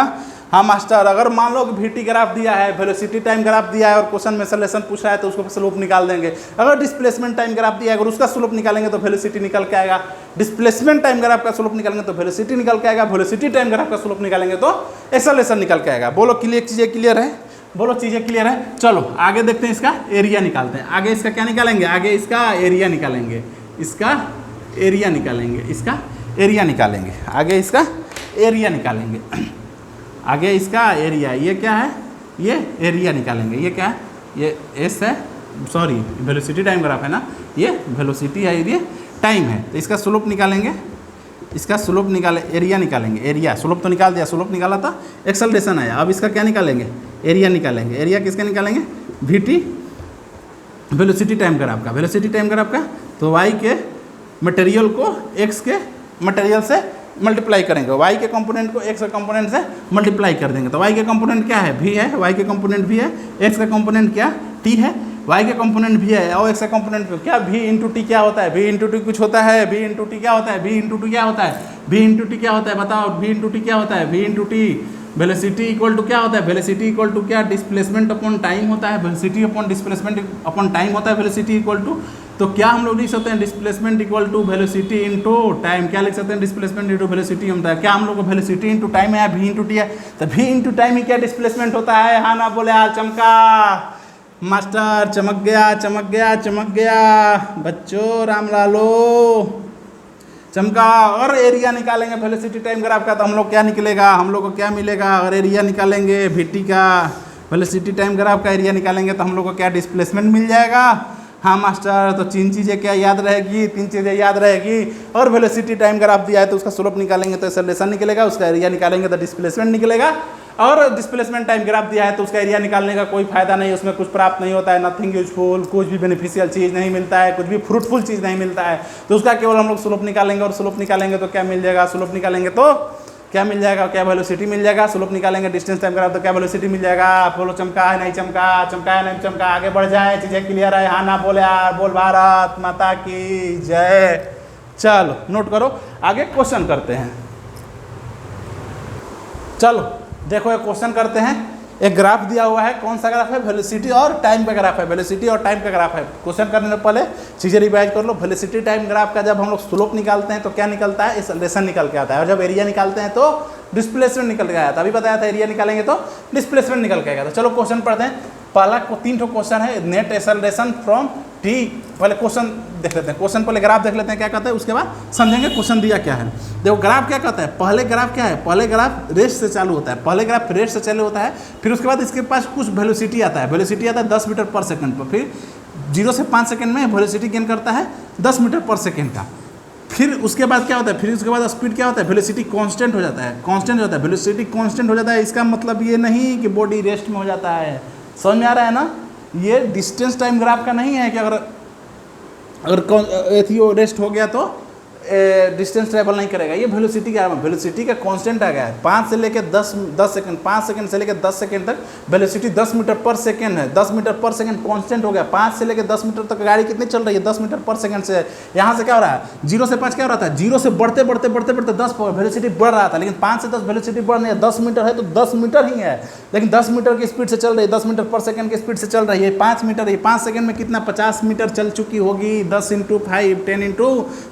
हाँ मास्टर। अगर मान लो कि वीटी ग्राफ दिया है, वेलोसिटी टाइम ग्राफ दिया है और क्वेश्चन में एक्सेलरेशन पूछा है तो उसको स्लोप निकाल देंगे। अगर डिस्प्लेसमेंट टाइम ग्राफ दिया है, अगर उसका स्लोप निकालेंगे तो वेलोसिटी निकल के आएगा। डिस्प्लेसमेंट टाइम ग्राफ का स्लोप निकालेंगे तो वेलोसिटी निकल के आएगा, वेलोसिटी टाइम ग्राफ का स्लोप निकालेंगे तो एक्सेलरेशन निकल के आएगा। बोलो क्लियर, चीज़ें क्लियर है, बोलो चीज़ें क्लियर है। चलो आगे देखते हैं, इसका एरिया निकालते हैं। आगे इसका क्या निकालेंगे, आगे इसका एरिया निकालेंगे, इसका एरिया निकालेंगे, इसका एरिया निकालेंगे, आगे इसका एरिया निकालेंगे, आगे इसका एरिया। ये क्या है, ये एरिया निकालेंगे। ये क्या है, ये एस है, सॉरी वेलोसिटी टाइम ग्राफ है ना, ये वेलोसिटी है, ये टाइम है। तो इसका स्लोप निकालेंगे, इसका स्लोप निकाले, एरिया निकालेंगे, एरिया। स्लोप तो निकाल दिया, स्लोप निकाला था, एक्सेलरेशन आया। अब इसका क्या निकालेंगे, एरिया निकालेंगे। एरिया किसका निकालेंगे, वीटी वेलोसिटी टाइम ग्राफ का, वेलोसिटी टाइम ग्राफ का। तो वाई के मटेरियल को एक्स के मटेरियल से मल्टीप्लाई करेंगे, वाई के कंपोनेंट को एक्स के कंपोनेंट से मल्टीप्लाई कर देंगे। तो वाई के कंपोनेंट क्या है, वी है, वाई के कंपोनेंट वी है, एक्स का कंपोनेंट क्या टी है, वाई के कंपोनेंट भी है और एक्स का कंपोनेंट क्या, वी इंटू टी क्या होता है, वी इंटू टी कुछ होता है, वी इंटू टी क्या होता है, वी इंटू टी क्या होता है, वी इंटू टी क्या होता है, बताओ वी इंटू टी क्या होता है, v into t. Velocity equal to क्या होता है, वेलोसिटी इक्वल टू क्या, डिस्प्लेसमेंट अपॉन टाइम होता है, velocity upon displacement upon time होता है, वेलोसिटी इक्वल टू। तो क्या हम लोग लिख सकते हैं, displacement equal to velocity into time. क्या लिख सकते हैं, डिस्प्लेसमेंट इंटू वेलोसिटी होता है। क्या हम लोग को वेलोसिटी इंटू टाइम है, वी इंटू टी है, तो वी इंटू टाइम ही क्या डिस्प्लेसमेंट होता है, हाँ ना बोले हाल चमका मास्टर, चमक गया चमक गया चमक गया बच्चों, राम लालो चमका। और एरिया निकालेंगे वेलोसिटी टाइम ग्राफ का तो हम लोग क्या निकलेगा, हम लोग को क्या मिलेगा, अगर एरिया निकालेंगे वीटी का, वेलोसिटी टाइम ग्राफ का एरिया निकालेंगे तो हम लोग को क्या डिस्प्लेसमेंट मिल जाएगा, हाँ मास्टर। तो तीन चीज़ें क्या याद रहेगी, तीन चीज़ें याद रहेगी। और वेलोसिटी टाइम ग्राफ दिया है तो उसका स्लोप निकालेंगे तो एक्सेलरेशन निकलेगा, उसका एरिया निकालेंगे तो डिस्प्लेसमेंट निकलेगा, और डिस्प्लेसमेंट टाइम ग्राफ दिया है तो उसका एरिया निकालने का कोई फायदा नहीं, उसमें कुछ प्राप्त नहीं होता है, नथिंग यूजफुल, कुछ भी बेनिफिशियल चीज़ नहीं मिलता है, कुछ भी फ्रूटफुल चीज़ नहीं मिलता है। तो उसका केवल हम लोग स्लोप निकालेंगे, और स्लोप निकालेंगे तो क्या मिल जाएगा, स्लोप निकालेंगे तो क्या मिल जाएगा, क्या वेलोसिटी मिल जाएगा। स्लोप निकालेंगे डिस्टेंस टाइम ग्राफ तो क्या वेलोसिटी मिल जाएगा। आप बोलो चमका है नहीं चमका, चमका है नहीं चमका, आगे बढ़ जाए, चीज़ें क्लियर है, हाँ ना बोले यार, बोल भारत माता की जय। चलो नोट करो, आगे क्वेश्चन करते हैं। चलो देखो एक क्वेश्चन करते हैं। एक ग्राफ दिया हुआ है, कौन सा ग्राफ है, वेलोसिटी और टाइम का ग्राफ है, वेलोसिटी और टाइम का ग्राफ है। क्वेश्चन करने से पहले चीज़ें रिवाइज कर लो। वेलोसिटी टाइम ग्राफ का जब हम लोग स्लोप निकालते हैं तो क्या निकलता है, एक्सेलरेशन निकल के आता है, और जब एरिया निकालते हैं तो डिस्प्लेसमेंट निकल के आता है। अभी बताया था एरिया निकालेंगे तो डिस्प्लेसमेंट निकल के आएगा। तो चलो क्वेश्चन पढ़ते हैं। पहला 3 क्वेश्चन है, नेट एक्सेलरेशन फ्रॉम टी। पहले क्वेश्चन देख लेते हैं, क्वेश्चन पहले ग्राफ देख लेते हैं क्या कहता है, उसके बाद समझेंगे क्वेश्चन दिया क्या है। देखो ग्राफ क्या कहता है, पहले ग्राफ क्या है, पहले ग्राफ रेस्ट से चालू होता है, पहले ग्राफ रेस्ट से चालू होता है, फिर उसके बाद इसके पास कुछ वेलोसिटी आता है, वेलोसिटी आता है 10 मीटर पर सेकंड पर, फिर 0 से 5 सेकंड में वेलोसिटी गेन करता है 10 मीटर पर सेकंड का। फिर उसके बाद क्या होता है, फिर उसके बाद स्पीड क्या होता है, वेलोसिटी कांस्टेंट हो जाता है, कांस्टेंट हो जाता है, वेलोसिटी कांस्टेंट हो जाता है। इसका मतलब ये नहीं कि बॉडी रेस्ट में हो जाता है, समझ में आ रहा है ना। ये डिस्टेंस टाइम ग्राफ का नहीं है कि अगर एथियो रेस्ट हो गया तो डिस्टेंस ट्रेवल नहीं करेगा। ये वेलोसिटी क्या है, वेलोसिटी का कांस्टेंट आ गया है। 5 से लेकर 10 सेकंड, 5 सेकंड से लेकर 10 सेकंड तक वेलोसिटी 10 मीटर पर सेकंड है। 10 मीटर पर सेकंड कांस्टेंट हो गया। 5 से लेकर 10 मीटर तक गाड़ी कितनी चल रही है, 10 मीटर पर सेकंड से। यहाँ से क्या हो रहा है, 0 से 5 क्या हो रहा था, 0 से बढ़ते बढ़ते बढ़ते बढ़ते 10 वेलोसिटी बढ़ रहा था, लेकिन 5 से 10 वेलोसिटी बढ़ नहीं है। 10 मीटर है तो 10 मीटर ही है, लेकिन 10 मीटर की स्पीड से चल रही है, 10 मीटर पर सेकंड की स्पीड से चल रही है। 5 मीटर है, 5 सेकंड में कितना 50 मीटर चल चुकी होगी। 10 × 5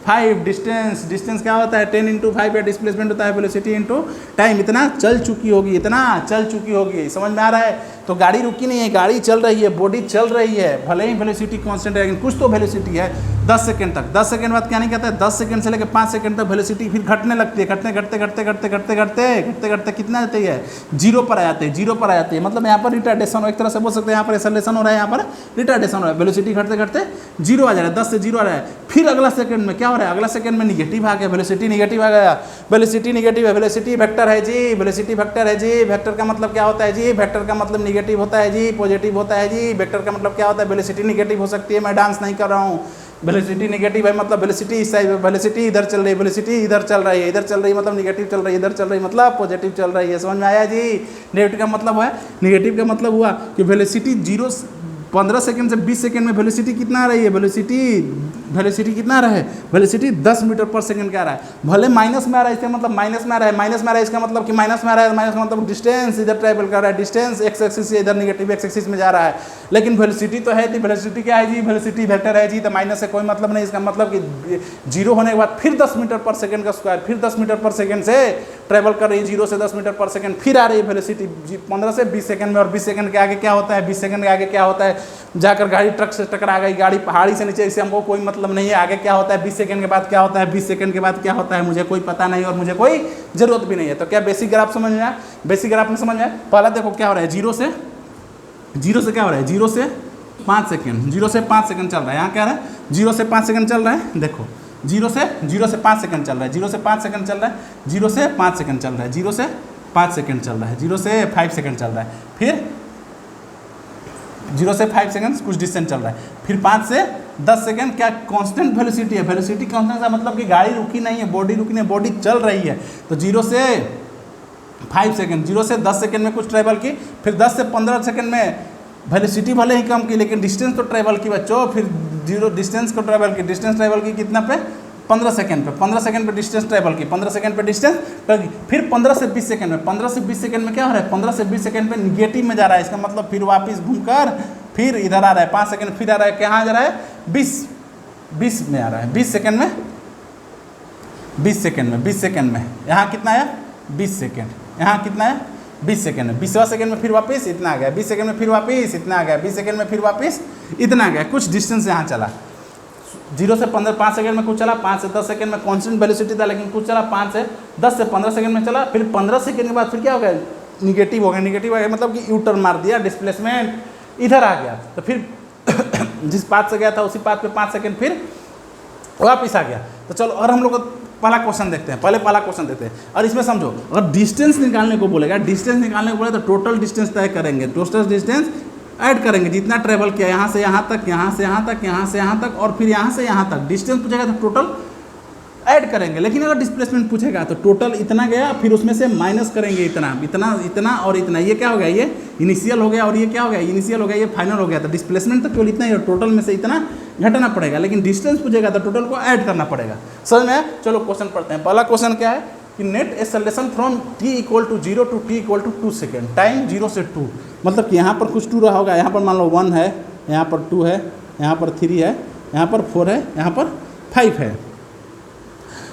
10 × 5 डिस्टेंस क्या होता है, 10 × 5 या डिस्प्लेसमेंट होता है वेलोसिटी इंटू टाइम। इतना चल चुकी होगी, इतना चल चुकी होगी, समझ में आ रहा है। तो गाड़ी रुकी नहीं है, गाड़ी चल रही है, बॉडी चल रही है, भले ही वेलोसिटी कांस्टेंट है, लेकिन कुछ तो वेलोसिटी है 10 सेकंड तक। 10 सेकंड बाद क्या नहीं कहता है, 10 सेकंड से लेकर 5 सेकंड तक वेलोसिटी फिर घटने लगती है, घटते घटते घटते घटते घटते घटते घटते घटते कितना जाती है, 0 पर आ जाते हैं, 0 पर आ जाती है। मतलब यहाँ पर रिटार्डेशन, एक तरह से बोल सकते हैं यहाँ पर एक्सेलरेशन हो रहा है, यहाँ पर रिटार्डेशन हो रहा है। वेलोसिटी घटते घटते 0 आ जा रहा है, 10 से 0 आ रहा है। फिर अगला सेकंड में क्या हो रहा है, अगला सेकंड में निगेटिव आ गया, वेलोसिटी निगेटिव आ गया, वेलोसिटी निगेटिव है, वेलोसिटी वेक्टर है जी, वेलोसिटी वेक्टर है जी। वेक्टर का मतलब क्या होता है जी, वेक्टर का मतलब निगेटिव होता है जी, पॉजिटिव होता है जी। वेक्टर का मतलब क्या होता है, वेलोसिटी निगेटिव हो सकती है, मैं डांस नहीं कर रहा हूँ। वेलोसिटी निगेटिव है मतलब वेलोसिटी इस साइड, वेलोसिटी इधर चल रही है, वेलोसिटी इधर चल रही है, इधर चल रही है मतलब निगेटिव चल रही है, इधर चल रही है मतलब पॉजिटिव चल रही है। समझ में आया जी। नेगेटिव का मतलब है, निगेटिव का मतलब हुआ कि वेलोसिटी 15 सेकंड से 20 सेकंड में वेलोसिटी कितना आ रही है, वेलोसिटी कितना आ रहा है, वेलोसिटी 10 मीटर पर सेकंड का आ रहा है। भले माइनस में आ रहा है, इसका मतलब माइनस में आ रहा है, माइनस में आ रहा है, इसका मतलब कि माइनस में आ रहा है, माइनस का मतलब डिस्टेंस इधर ट्रैवल कर रहा है, डिस्टेंस एक्स एक्सिस से इधर निगेटिव एक्स एक्सिस में जा रहा है। लेकिन वेलोसिटी तो है, वेलोसिटी क्या है जी, वेलोसिटी वेक्टर है जी, तो माइनस से कोई मतलब नहीं। इसका मतलब कि 0 होने के बाद फिर 10 मीटर पर सेकंड का स्क्वायर, फिर 10 मीटर पर सेकंड से ट्रैवल कर रही है, 0 से 10 मीटर पर सेकंड, फिर आ रही है वेलोसिटी 15 से 20 सेकंड में। और 20 सेकंड के आगे क्या होता है, 20 सेकंड के आगे क्या होता है, जाकर गाड़ी ट्रक से टकरा गई, गाड़ी पहाड़ी से नीचे, इससे हमको कोई मतलब नहीं है। आगे क्या होता है, 20 सेकंड के बाद क्या होता है, 20 सेकंड के बाद क्या होता है, मुझे कोई पता नहीं और मुझे कोई जरूरत भी नहीं है। तो क्या बेसिक ग्राफ समझ में आया, बेसिक ग्राफ में समझ में आया। पहला देखो क्या हो रहा है, 0 से क्या हो रहा है, 0 से 5 सेकंड, 0 से 5 सेकंड चल रहा है। यहाँ क्या रहा है, 0 से 5 सेकंड चल रहा है। देखो 0 से 5 सेकंड चल रहा है, 0 से 5 सेकंड चल रहा है, 0 से 5 सेकंड चल रहा है, 0 से 5 सेकंड चल रहा है, 0 से 5 सेकंड चल रहा है, फिर 0 से 5 सेकंड कुछ डिस्टेंस चल रहा है, फिर 5 से 10 सेकंड क्या कांस्टेंट वेलोसिटी है। वेलोसिटी कांस्टेंट का मतलब कि गाड़ी रुकी नहीं है, बॉडी रुकी नहीं, बॉडी चल रही है। तो 0 से 5 सेकंड, 0 से 10 सेकंड में कुछ ट्रैवल की, फिर 10 से 15 सेकंड में वेलोसिटी भले ही कम की लेकिन डिस्टेंस तो ट्रैवल की बच्चों। फिर 0 डिस्टेंस को ट्रैवल की, डिस्टेंस ट्रैवल की कितना पे, 15 सेकंड पे, 15 सेकंड पे डिस्टेंस ट्रैवल की, 15 सेकंड पे डिस्टेंस ट्रैवल की। फिर 15 से 20 सेकंड में, 15 से 20 सेकंड में क्या हो रहा है, 15 से 20 सेकंड पे निगेटिव में जा रहा है। इसका मतलब फिर वापस घूमकर फिर इधर आ रहा है, 5 सेकंड फिर आ रहा है, कहाँ जा रहा है, 20 में आ रहा है, 20 सेकंड में, 20 सेकंड में यहाँ कितना है, 20 सेकंड, यहाँ कितना है, 20 सेकंड में, 20वां सेकंड में फिर वापस इतना आ गया, 20 सेकंड में फिर वापस इतना आ गया, 20 सेकंड में फिर वापस इतना आ गया। कुछ डिस्टेंस यहाँ चला, 0 से 5 सेकंड में कुछ चला, 5 से 10 सेकंड में कांस्टेंट वेलोसिटी था लेकिन कुछ चला, 5 से 10 से 15 सेकंड में चला, फिर 15 सेकंड के बाद फिर क्या हो गया, निगेटिव हो गया। निगेटिव आ गया मतलब कि यू टर्न मार दिया, डिस्प्लेसमेंट इधर आ गया। तो फिर जिस पाथ से गया था उसी पाथ पे 5 सेकंड फिर वापिस आ गया। तो चलो और हम लोग पहला क्वेश्चन देखते हैं, पहले पहला क्वेश्चन देखते हैं। और इसमें समझो, अगर डिस्टेंस निकालने को बोलेगा, डिस्टेंस निकालने को बोले तो टोटल डिस्टेंस तय करेंगे, टोटल डिस्टेंस ऐड करेंगे, जितना ट्रेवल किया यहाँ से यहाँ तक, यहाँ से यहाँ तक, यहाँ से यहाँ तक, और फिर यहाँ से यहाँ तक डिस्टेंस पूछेगा तो टोटल ऐड करेंगे। लेकिन अगर डिस्प्लेसमेंट पूछेगा तो टोटल इतना गया, फिर उसमें से माइनस करेंगे इतना, इतना, इतना और इतना। ये क्या हो गया, ये इनिशियल हो गया, और ये क्या हो गया, इनिशियल हो गया, ये फाइनल हो गया। तो डिस्प्लेसमेंट तो केवल इतना ही, टोटल में से इतना घटाना पड़ेगा। लेकिन डिस्टेंस पूछेगा तो टोटल को ऐड करना पड़ेगा। समझ में? चलो क्वेश्चन पढ़ते हैं। पहला क्वेश्चन क्या है कि net acceleration from t = 0 to t = 2 second, time 0 से 2, मतलब कि यहाँ पर कुछ 2 रहा होगा, यहाँ पर मान लो 1 है, यहाँ पर 2 है, यहाँ पर 3 है, यहाँ पर 4 है, यहाँ पर 5 है।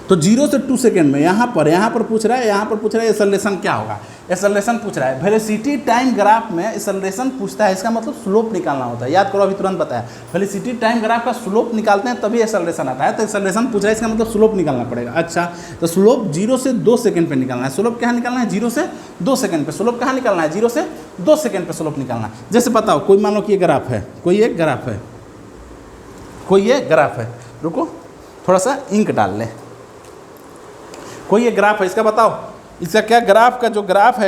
तो 0 से 2 सेकेंड में यहाँ पर पूछ रहा है, यहाँ पर पूछ रहा है एक्सेलरेशन क्या होगा, एक्सेलरेशन पूछ रहा है। वेलोसिटी टाइम ग्राफ में एक्सेलरेशन पूछता है, इसका मतलब स्लोप निकालना होता है। याद करो, अभी तुरंत बताया, वेलोसिटी टाइम ग्राफ का स्लोप निकालते हैं तभी एक्सेलरेशन आता है। तो एक्सेलरेशन पूछ रहा है, इसका मतलब स्लोप निकालना पड़ेगा। अच्छा, तो स्लोप 0 से 2 सेकेंड पे निकालना है। स्लोप कहाँ निकालना है, 0 से 2 सेकेंड पे। स्लोप कहाँ निकालना है, 0 से 2 सेकेंड पे स्लोप निकालना है। जैसे बताओ, कोई मान लो कि ये ग्राफ है, कोई एक ग्राफ है, कोई ये ग्राफ है, रुको थोड़ा सा इंक डाल ले। कोई ये ग्राफ है, इसका बताओ, इसका क्या ग्राफ का जो ग्राफ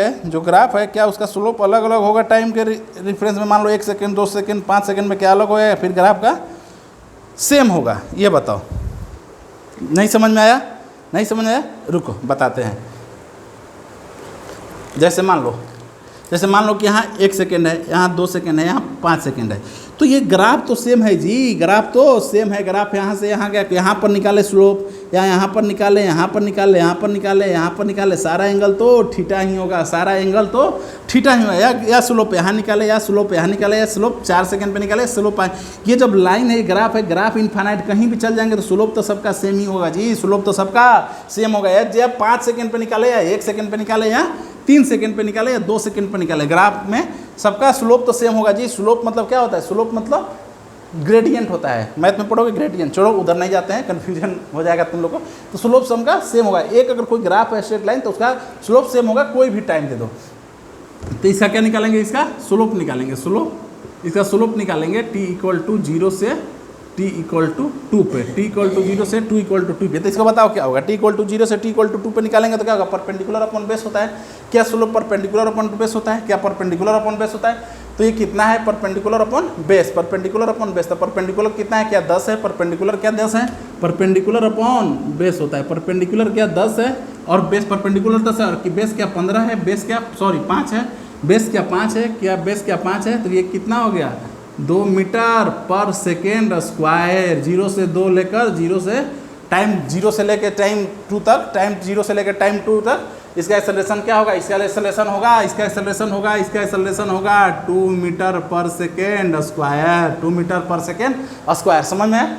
है क्या उसका स्लोप अलग अलग होगा टाइम के रिफरेंस में? मान लो 1 सेकेंड, 2 सेकेंड, 5 सेकेंड में क्या अलग होगा, या फिर ग्राफ का सेम होगा? ये बताओ। नहीं समझ में आया? नहीं समझ में आया? रुको बताते हैं। जैसे मान लो कि यहाँ 1 सेकेंड है, यहाँ 2 सेकेंड है, यहाँ 5 सेकेंड है। तो ये ग्राफ तो सेम है जी, ग्राफ तो सेम है। ग्राफ यहाँ से यहाँ गया, यहाँ पर निकाले स्लोप, या यहाँ पर निकाले, यहाँ पर निकाले, यहाँ पर निकाले, यहाँ पर निकाले, सारा एंगल तो थीटा ही होगा, सारा एंगल तो थीटा ही होगा। या स्लोप यहाँ निकाले, या स्लोप यहाँ निकाले, या स्लोप 4 सेकेंड पे निकाले, स्लोप ये जब लाइन है, ग्राफ है, ग्राफ इनफाइनाइट कहीं भी चल जाएंगे तो स्लोप तो सबका सेम ही होगा जी, स्लोप तो सबका सेम होगा। या 5 सेकेंड पे निकाले, या 1 सेकेंड पे निकाले, या 3 सेकेंड पे निकाले, या 2 सेकेंड पे निकाले, ग्राफ में सबका स्लोप तो सेम होगा जी। स्लोप मतलब क्या होता है? स्लोप मतलब ग्रेडियंट होता है। मैथ में पढ़ोगे ग्रेडियंट, छोड़ो उधर नहीं जाते हैं, कन्फ्यूजन हो जाएगा तुम लोग को। तो स्लोप सबका सेम होगा। एक अगर कोई ग्राफ है स्ट्रेट लाइन तो उसका स्लोप सेम होगा, कोई भी टाइम दे दो। तो इसका क्या निकालेंगे? इसका स्लोप निकालेंगे। इसका स्लोप निकालेंगे t = 0 से t = 2 पे, t = 0 से 2 = 2 पे। तो इसको बताओ क्या होगा? t = 0 से t = 2 पे निकालेंगे तो क्या होगा? परपेंडिकुलर अपॉन बेस होता है। क्या स्लोप परपेंडिकुलर अपॉन बेस होता है? क्या परपेंडिकुलर अपॉन बेस होता है? तो ये कितना है? Perpendicular upon base, perpendicular upon base. तो परपेंडिकुलर कितना है? क्या 10 है? परपेंडिकुलर क्या 10 है? परपेंडिकुलर अपॉन बेस होता है। परपेंडिकुलर क्या 10 है, और बेस परपेंडिकुलर 10 है, और बेस क्या 15 है, बेस क्या 5 है, बेस क्या 5 है, क्या बेस क्या 5 है। तो ये कितना हो गया? 2 मीटर पर सेकेंड स्क्वायर। 0 से 2 लेकर 0 से टाइम 0 से लेकर टाइम 2 तक, टाइम 0 से लेकर टाइम 2 तक। इसका एक्सेलरेशन क्या होगा? इसका एक्सेलरेशन होगा 2 मीटर पर सेकेंड स्क्वायर, 2 मीटर पर सेकेंड स्क्वायर। समझ में?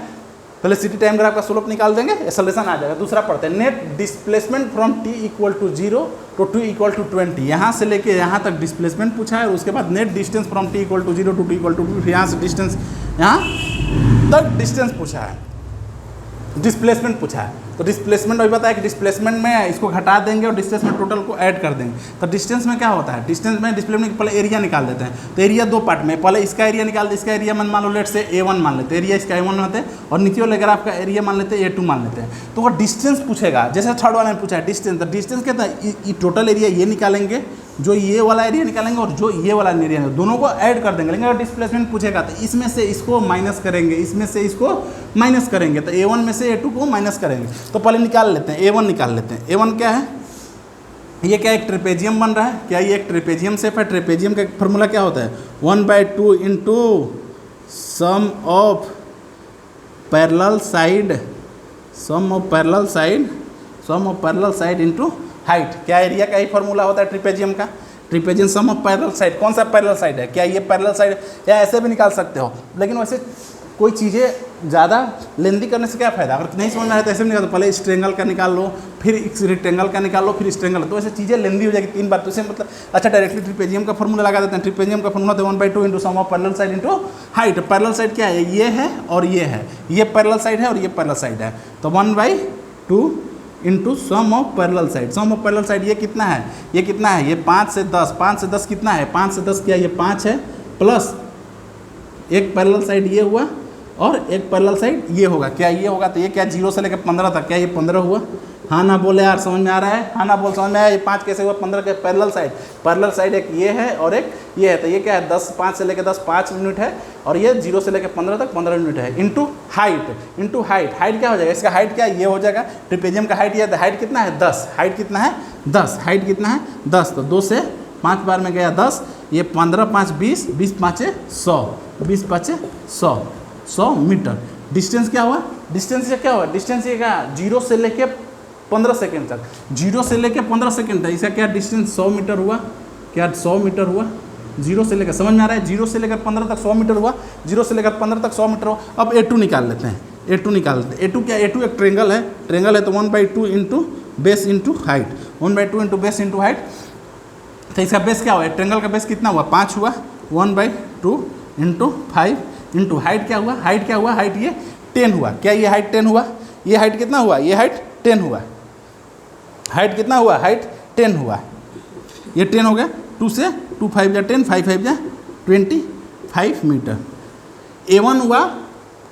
वेलोसिटी टाइम ग्राफ का स्लोप निकाल देंगे, एक्सेलरेशन आ जाएगा। दूसरा पढ़ते हैं, net displacement from t = 0 to t = 20। यहाँ से लेके यहाँ तक डिस्प्लेसमेंट पूछा है, और उसके बाद net distance from t = 0 to t = 2, यहाँ से डिस्टेंस यहाँ तक डिस्टेंस पूछा है, डिस्प्लेसमेंट पूछा है। तो डिस्प्लेसमेंट अभी बताया कि डिस्प्लेसमेंट में इसको घटा देंगे और डिस्टेंस में टोटल को ऐड कर देंगे। तो डिस्टेंस में क्या होता है? डिस्टेंस में डिस्प्लेसमेंट पहले एरिया निकाल देते हैं। तो एरिया 2 पार्ट में, पहले इसका एरिया निकाल दे, इसका एरिया मान लो लेट से A1 मान लेते हैं, एरिया इसका A1 होते हैं, और नीचे वाले ग्राफ का एरिया मान लेते हैं A2 मान लेते हैं। तो वो डिस्टेंस पूछेगा, जैसे थर्ड वाला में पूछा है डिस्टेंस। तो डिस्टेंस क्या था? टोटल एरिया ये निकालेंगे, जो ये वाला एरिया निकालेंगे, और जो ये वाला एरिया है, दोनों को ऐड कर देंगे। लेकिन अगर डिस्प्लेसमेंट पूछेगा तो इसमें से इसको माइनस करेंगे, इसमें से इसको माइनस करेंगे। तो A1 में से A2 को माइनस करेंगे। तो पहले निकाल लेते हैं, A1 निकाल लेते हैं। A1 क्या है? ये क्या एक ट्रेपेजियम बन रहा है? क्या ये एक ट्रेपेजियम शेप है? ट्रेपेजियम का फॉर्मूला क्या होता है? 1/2 into sum of parallel side into height. क्या एरिया का ही फॉर्मूला होता है ट्रिपेजियम का? Trapezium sum of parallel side. कौन सा पैरेलल साइड है? क्या ये पैरेलल साइड, या ऐसे भी निकाल सकते हो। लेकिन वैसे कोई चीज़ें ज़्यादा लेंदी करने से क्या फ़ायदा? अगर नहीं समझ में आया तो ऐसे भी निकाल दो। पहले इस ट्रेंगल का निकाल लो, फिर इस रेक्टेंगल का निकाल लो, फिर इस ट्रेंगल। तो ऐसे चीज़ें लेंदी हो जाएगी 3 बार। तो इसे मतलब अच्छा डायरेक्टली ट्रिपेजियम का फॉर्मूला लगा देते हैं। ट्रिपेजियम का फॉर्मूला तो 1/2 into sum of parallel side into height. Parallel side क्या है? ये है और ये है, ये पैरेलल साइड है और ये पैरेलल साइड है। तो 1/2 into sum of parallel side. Sum of parallel side ये कितना है? ये कितना है? ये 5 से 10। 5 से 10 कितना है? 5 से 10 क्या? ये 5 है, प्लस एक पैरेलल साइड ये हुआ, और एक पैरेलल साइड ये होगा। क्या ये होगा? तो ये क्या 0 से लेकर 15 तक, क्या ये 15 हुआ? हाँ ना बोले यार, समझ में आ रहा है? हाँ ना बोल, समझ में आया? ये 5 कैसे हुआ? 15 के पैरेलल साइड एक ये है और एक ये है, तो ये क्या है? 10, 5 से लेकर 10 5 यूनिट है, और ये 0 से लेकर 15 तक 15 यूनिट है, इंटू हाइट। हाइट क्या हो जाएगा? इसका हाइट क्या ये हो जाएगा, ट्रिपेजियम का हाइट ये है, हाइट कितना है? 10। हाइट कितना है? 10। हाइट कितना है? 10। तो 2 से 5 बार में गया 10, ये 15 5 20, 20 5 100, 20 5 100 मीटर। डिस्टेंस क्या हुआ? डिस्टेंस ये क्या हुआ? डिस्टेंस ये क्या? 0 से लेके 15 सेकेंड तक, 0 से लेके 15 सेकेंड तक, इसका क्या डिस्टेंस? 100 मीटर हुआ। क्या 100 मीटर हुआ? 0 से लेकर, समझ में आ रहा है? 0 से लेकर 15 तक 100 मीटर हुआ, 0 से लेकर 15 तक 100 मीटर हुआ। अब A2 निकाल लेते हैं, A2 निकाल लेते हैं। A2 क्या? A2 एक ट्रेंगल है, तो 1/2 into base into height, 1/2 into base into height. तो इसका बेस क्या हुआ? ट्रेंगल का बेस कितना हुआ? 5 हुआ, 1/2 इंटू 5 इंटू हाइट क्या हुआ? हाइट क्या हुआ? हाइट ये 10 हुआ। क्या ये हाइट 10 हुआ? ये हाइट कितना हुआ? ये हाइट 10 हुआ। हाइट कितना हुआ? हाइट 10 हुआ। ये 10 हो गया। 2 से 2 5 जा 10, 5 5 जा 25 मीटर। A1 हुआ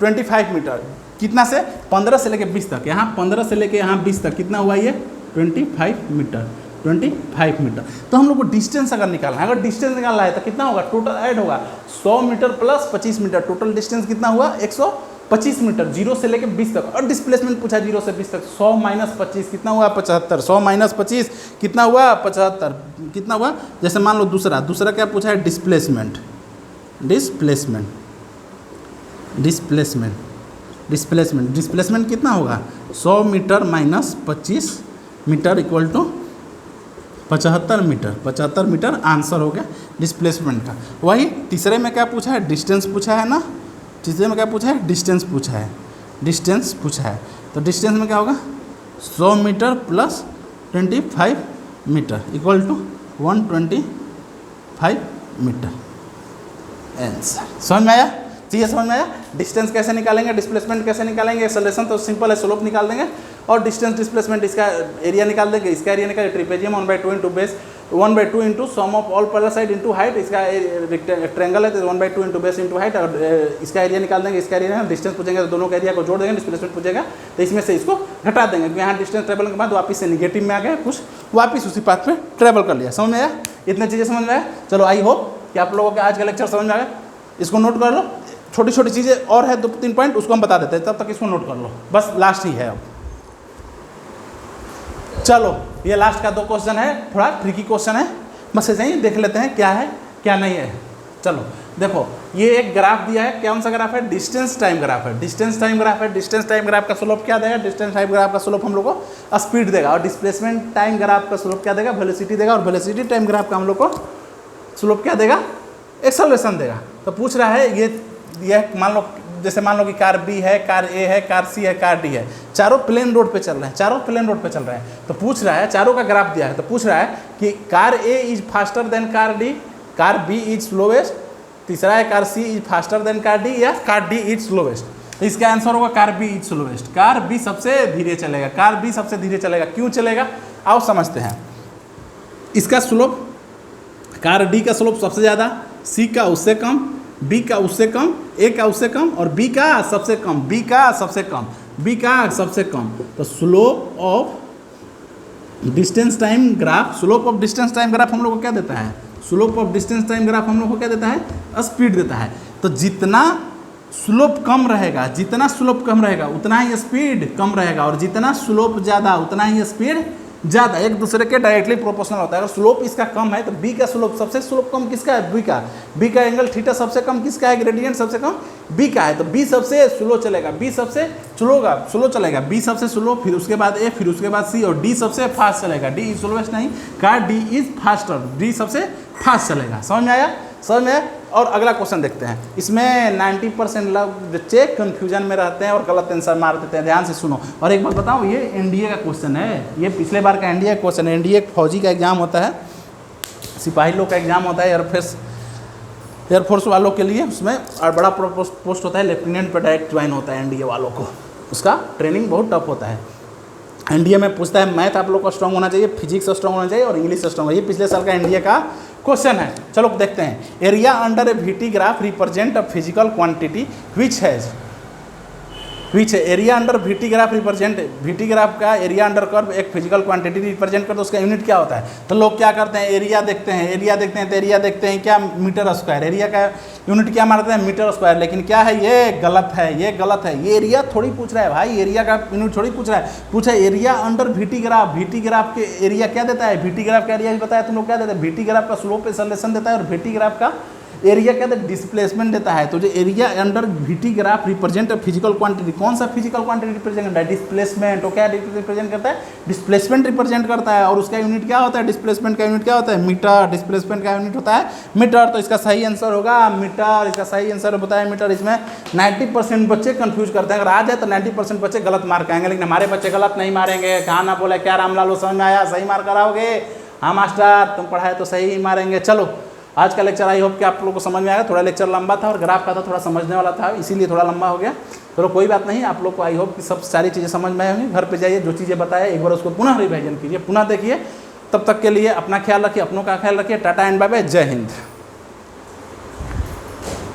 25 मीटर। कितना से? 15 से लेके 20 तक। यहाँ 15 से लेके यहाँ 20 तक कितना हुआ? ये 25 मीटर। 25 मीटर। तो हम लोग को डिस्टेंस अगर निकालना है, अगर डिस्टेंस निकालना है तो कितना होगा? टोटल ऐड होगा 100 metre plus 25 metre, total distance कितना हुआ? 125 मीटर, 0 से लेकर 20 तक। और डिस्प्लेसमेंट पूछा 0 से 20 तक, 100 माइनस 25 कितना हुआ? 75। 100 माइनस 25 कितना हुआ? 75। कितना हुआ? जैसे मान लो दूसरा क्या पूछा है? डिस्प्लेसमेंट कितना होगा? 100 metre minus 25 metre equal to 75 metre. 75 metre answer हो गया डिस्प्लेसमेंट का। वही तीसरे में क्या पूछा है? डिस्टेंस पूछा है ना। तीसरे में क्या पूछा है? डिस्टेंस पूछा है। तो डिस्टेंस में क्या होगा? 100 metre plus 25 metre equal to 125 metre. Answer समझ में आया? चीज़ें समझ में आया? डिस्टेंस कैसे निकालेंगे, डिस्प्लेसमेंट कैसे निकालेंगे? एक्सेलरेशन तो सिंपल है, स्लोप निकाल देंगे, और डिस्टेंस डिस्प्लेसमेंट इसका एरिया निकाल देंगे, इसका एरिया निकाल, trapezium 1/2 into base, 1/2 into sum of all parallel side into height, इसका ट्रेंगल है तो 1/2 इंटू बेस इंटू हाइट, और इसका एरिया निकाल देंगे, इसका एरिया डिस्टेंस पूछेंगे तो दोनों का एरिया को जोड़ देंगे, डिस्प्लेसमेंट पूछेगा तो इसमें से इसको घटा देंगे, क्योंकि यहाँ डिस्टेंस ट्रेवल के बाद वापस से निगेटिव में आ गया, कुछ वापस उसी पाथ पे ट्रेवल कर लिया। समझ में आया? इतनी चीज़ें समझ में आया? चलो आई होप कि आप लोगों का आज का लेक्चर समझ में आ गया। इसको नोट कर लो, छोटी छोटी चीज़ें और है 2-3 पॉइंट, उसको हम बता देते हैं, तब तक इसको नोट कर लो, बस लास्ट ही है अब। चलो ये लास्ट का 2 क्वेश्चन है, थोड़ा ट्रिकी क्वेश्चन है, बस ऐसे ही देख लेते हैं क्या है क्या नहीं है। चलो देखो, ये एक ग्राफ दिया है, कौन सा ग्राफ है? डिस्टेंस टाइम ग्राफ है। डिस्टेंस टाइम ग्राफ का स्लोप क्या देगा? डिस्टेंस टाइम ग्राफ का स्लोप हम लोग को स्पीड देगा, और डिस्प्लेसमेंट टाइम ग्राफ का स्लोप क्या देगा? वेलोसिटी देगा, और वेलोसिटी टाइम ग्राफ का हम लोग को स्लोप क्या देगा? एक्सेलरेशन देगा। तो पूछ रहा है ये मान लो कि कार बी है, कार ए है, कार सी है, कार डी है, चारों प्लेन रोड पे चल रहे हैं, तो पूछ रहा है, चारों का ग्राफ दिया है, तो पूछ रहा है कि car A is faster than car D, car B is slowest, तीसरा है car C is faster than car D, या कार डी इज स्लोवेस्ट। तो इसका आंसर होगा car B is slowest. Car B सबसे धीरे चलेगा। क्यों चलेगा? आओ समझते हैं। इसका स्लोप, कार डी का स्लोप सबसे ज़्यादा, सी का उससे कम, बी का उससे कम, ए का उससे कम, और बी का सबसे कम। तो slope of distance time graph हम लोग को क्या देता है? स्पीड देता है। तो जितना स्लोप कम रहेगा उतना ही स्पीड कम रहेगा, और जितना स्लोप ज़्यादा उतना ही स्पीड ज़्यादा, एक दूसरे के डायरेक्टली प्रोपोर्शनल होता है। अगर स्लोप इसका कम है तो बी का सबसे स्लोप कम किसका है? बी का एंगल थीटा सबसे कम किसका है? ग्रेडियंट सबसे कम बी का है, तो बी सबसे स्लो चलेगा, बी सबसे स्लो, फिर उसके बाद ए, फिर उसके बाद सी, और डी सबसे फास्ट चलेगा। डी इज स्लोवेस्ट नहीं, car D is faster, D सबसे फास्ट चलेगा। समझ में आया? और अगला क्वेश्चन देखते हैं। इसमें 90% लोग बच्चे कन्फ्यूजन में रहते हैं और गलत आंसर मार देते हैं। ध्यान से सुनो। और एक बात बताऊँ, ये एनडीए का क्वेश्चन है, ये पिछले बार का एनडीए क्वेश्चन है। एनडीए फौजी का एग्जाम होता है, सिपाही लोग का एग्जाम होता है, एयरफोर्स वालों के लिए, उसमें और बड़ा पोस्ट होता है, लेफ्टिनेंट पर डायरेक्ट ज्वाइन होता है एनडीए वालों को। उसका ट्रेनिंग बहुत टफ होता है। एनडीए में पूछता है मैथ आप लोग को स्ट्रांग होना चाहिए, फिजिक्स स्ट्रांग होना चाहिए, और इंग्लिश स्ट्रांग। ये पिछले साल का एनडीए का क्वेश्चन है। चलो देखते हैं। Area under a VT graph represent a physical quantity which has पीछे area under VT graph represent, VT graph का एरिया अंडर कर्व एक फिजिकल क्वांटिटी रिप्रेजेंट करते, उसका यूनिट क्या होता है? तो लोग क्या करते हैं, एरिया देखते हैं, एरिया देखते हैं तो एरिया देखते हैं क्या, मीटर स्क्वायर। एरिया का यूनिट क्या मारते हैं, मीटर स्क्वायर। लेकिन क्या है, ये गलत है, ये गलत है। ये एरिया थोड़ी पूछ रहा है भाई, एरिया का यूनिट थोड़ी पूछ रहा है, पूछा area under VT graph. VT graph के एरिया क्या देता है, वीटी ग्राफ का एरिया भी बताया तुम लोग क्या देता है, वीटी ग्राफ का स्लोप एक्सेलरेशन देता है और वीटी ग्राफ का एरिया क्या देता है, डिस्प्लेसमेंट देता है। तो जो area under VT graph represent physical quantity, कौन सा फिजिकल क्वांटिटी रिप्रेजेंट करता है, डिस्प्लेसमेंट। तो क्या रिप्रेजेंट करता है, डिस्प्लेसमेंट रिप्रेजेंट करता है। और उसका यूनिट क्या होता है, डिस्प्लेसमेंट का यूनिट क्या होता है, मीटर। डिस्प्लेसमेंट का यूनिट होता है मीटर। तो इसका सही आंसर होगा मीटर, इसका सही आंसर होता है मीटर। इसमें 90% बच्चे कंफ्यूज करते हैं, अगर आ जाए तो 90% बच्चे गलत मार्क आएंगे, लेकिन हमारे बच्चे गलत नहीं मारेंगे। कहाँ ना बोले क्या रामलाल, समझ में आया, सही मार्क कराओगे? हाँ मास्टर, तुम पढ़ाए तो सही ही मारेंगे। चलो आज का लेक्चर आई होप कि आप लोगों को समझ में आएगा। थोड़ा लेक्चर लंबा था और ग्राफ का था, थोड़ा समझने वाला था, इसीलिए थोड़ा लंबा हो गया। चलो कोई बात नहीं, आप लोग को आई होप कि सब सारी चीज़ें समझ में आई होंगी। घर पे जाइए, जो चीज़ें बताए एक बार उसको पुनः रिवाइजन कीजिए, पुनः देखिए। तब तक के लिए अपना ख्याल रखिए, अपनों का ख्याल रखिए। टाटा एंड बाय बाय, जय हिंद।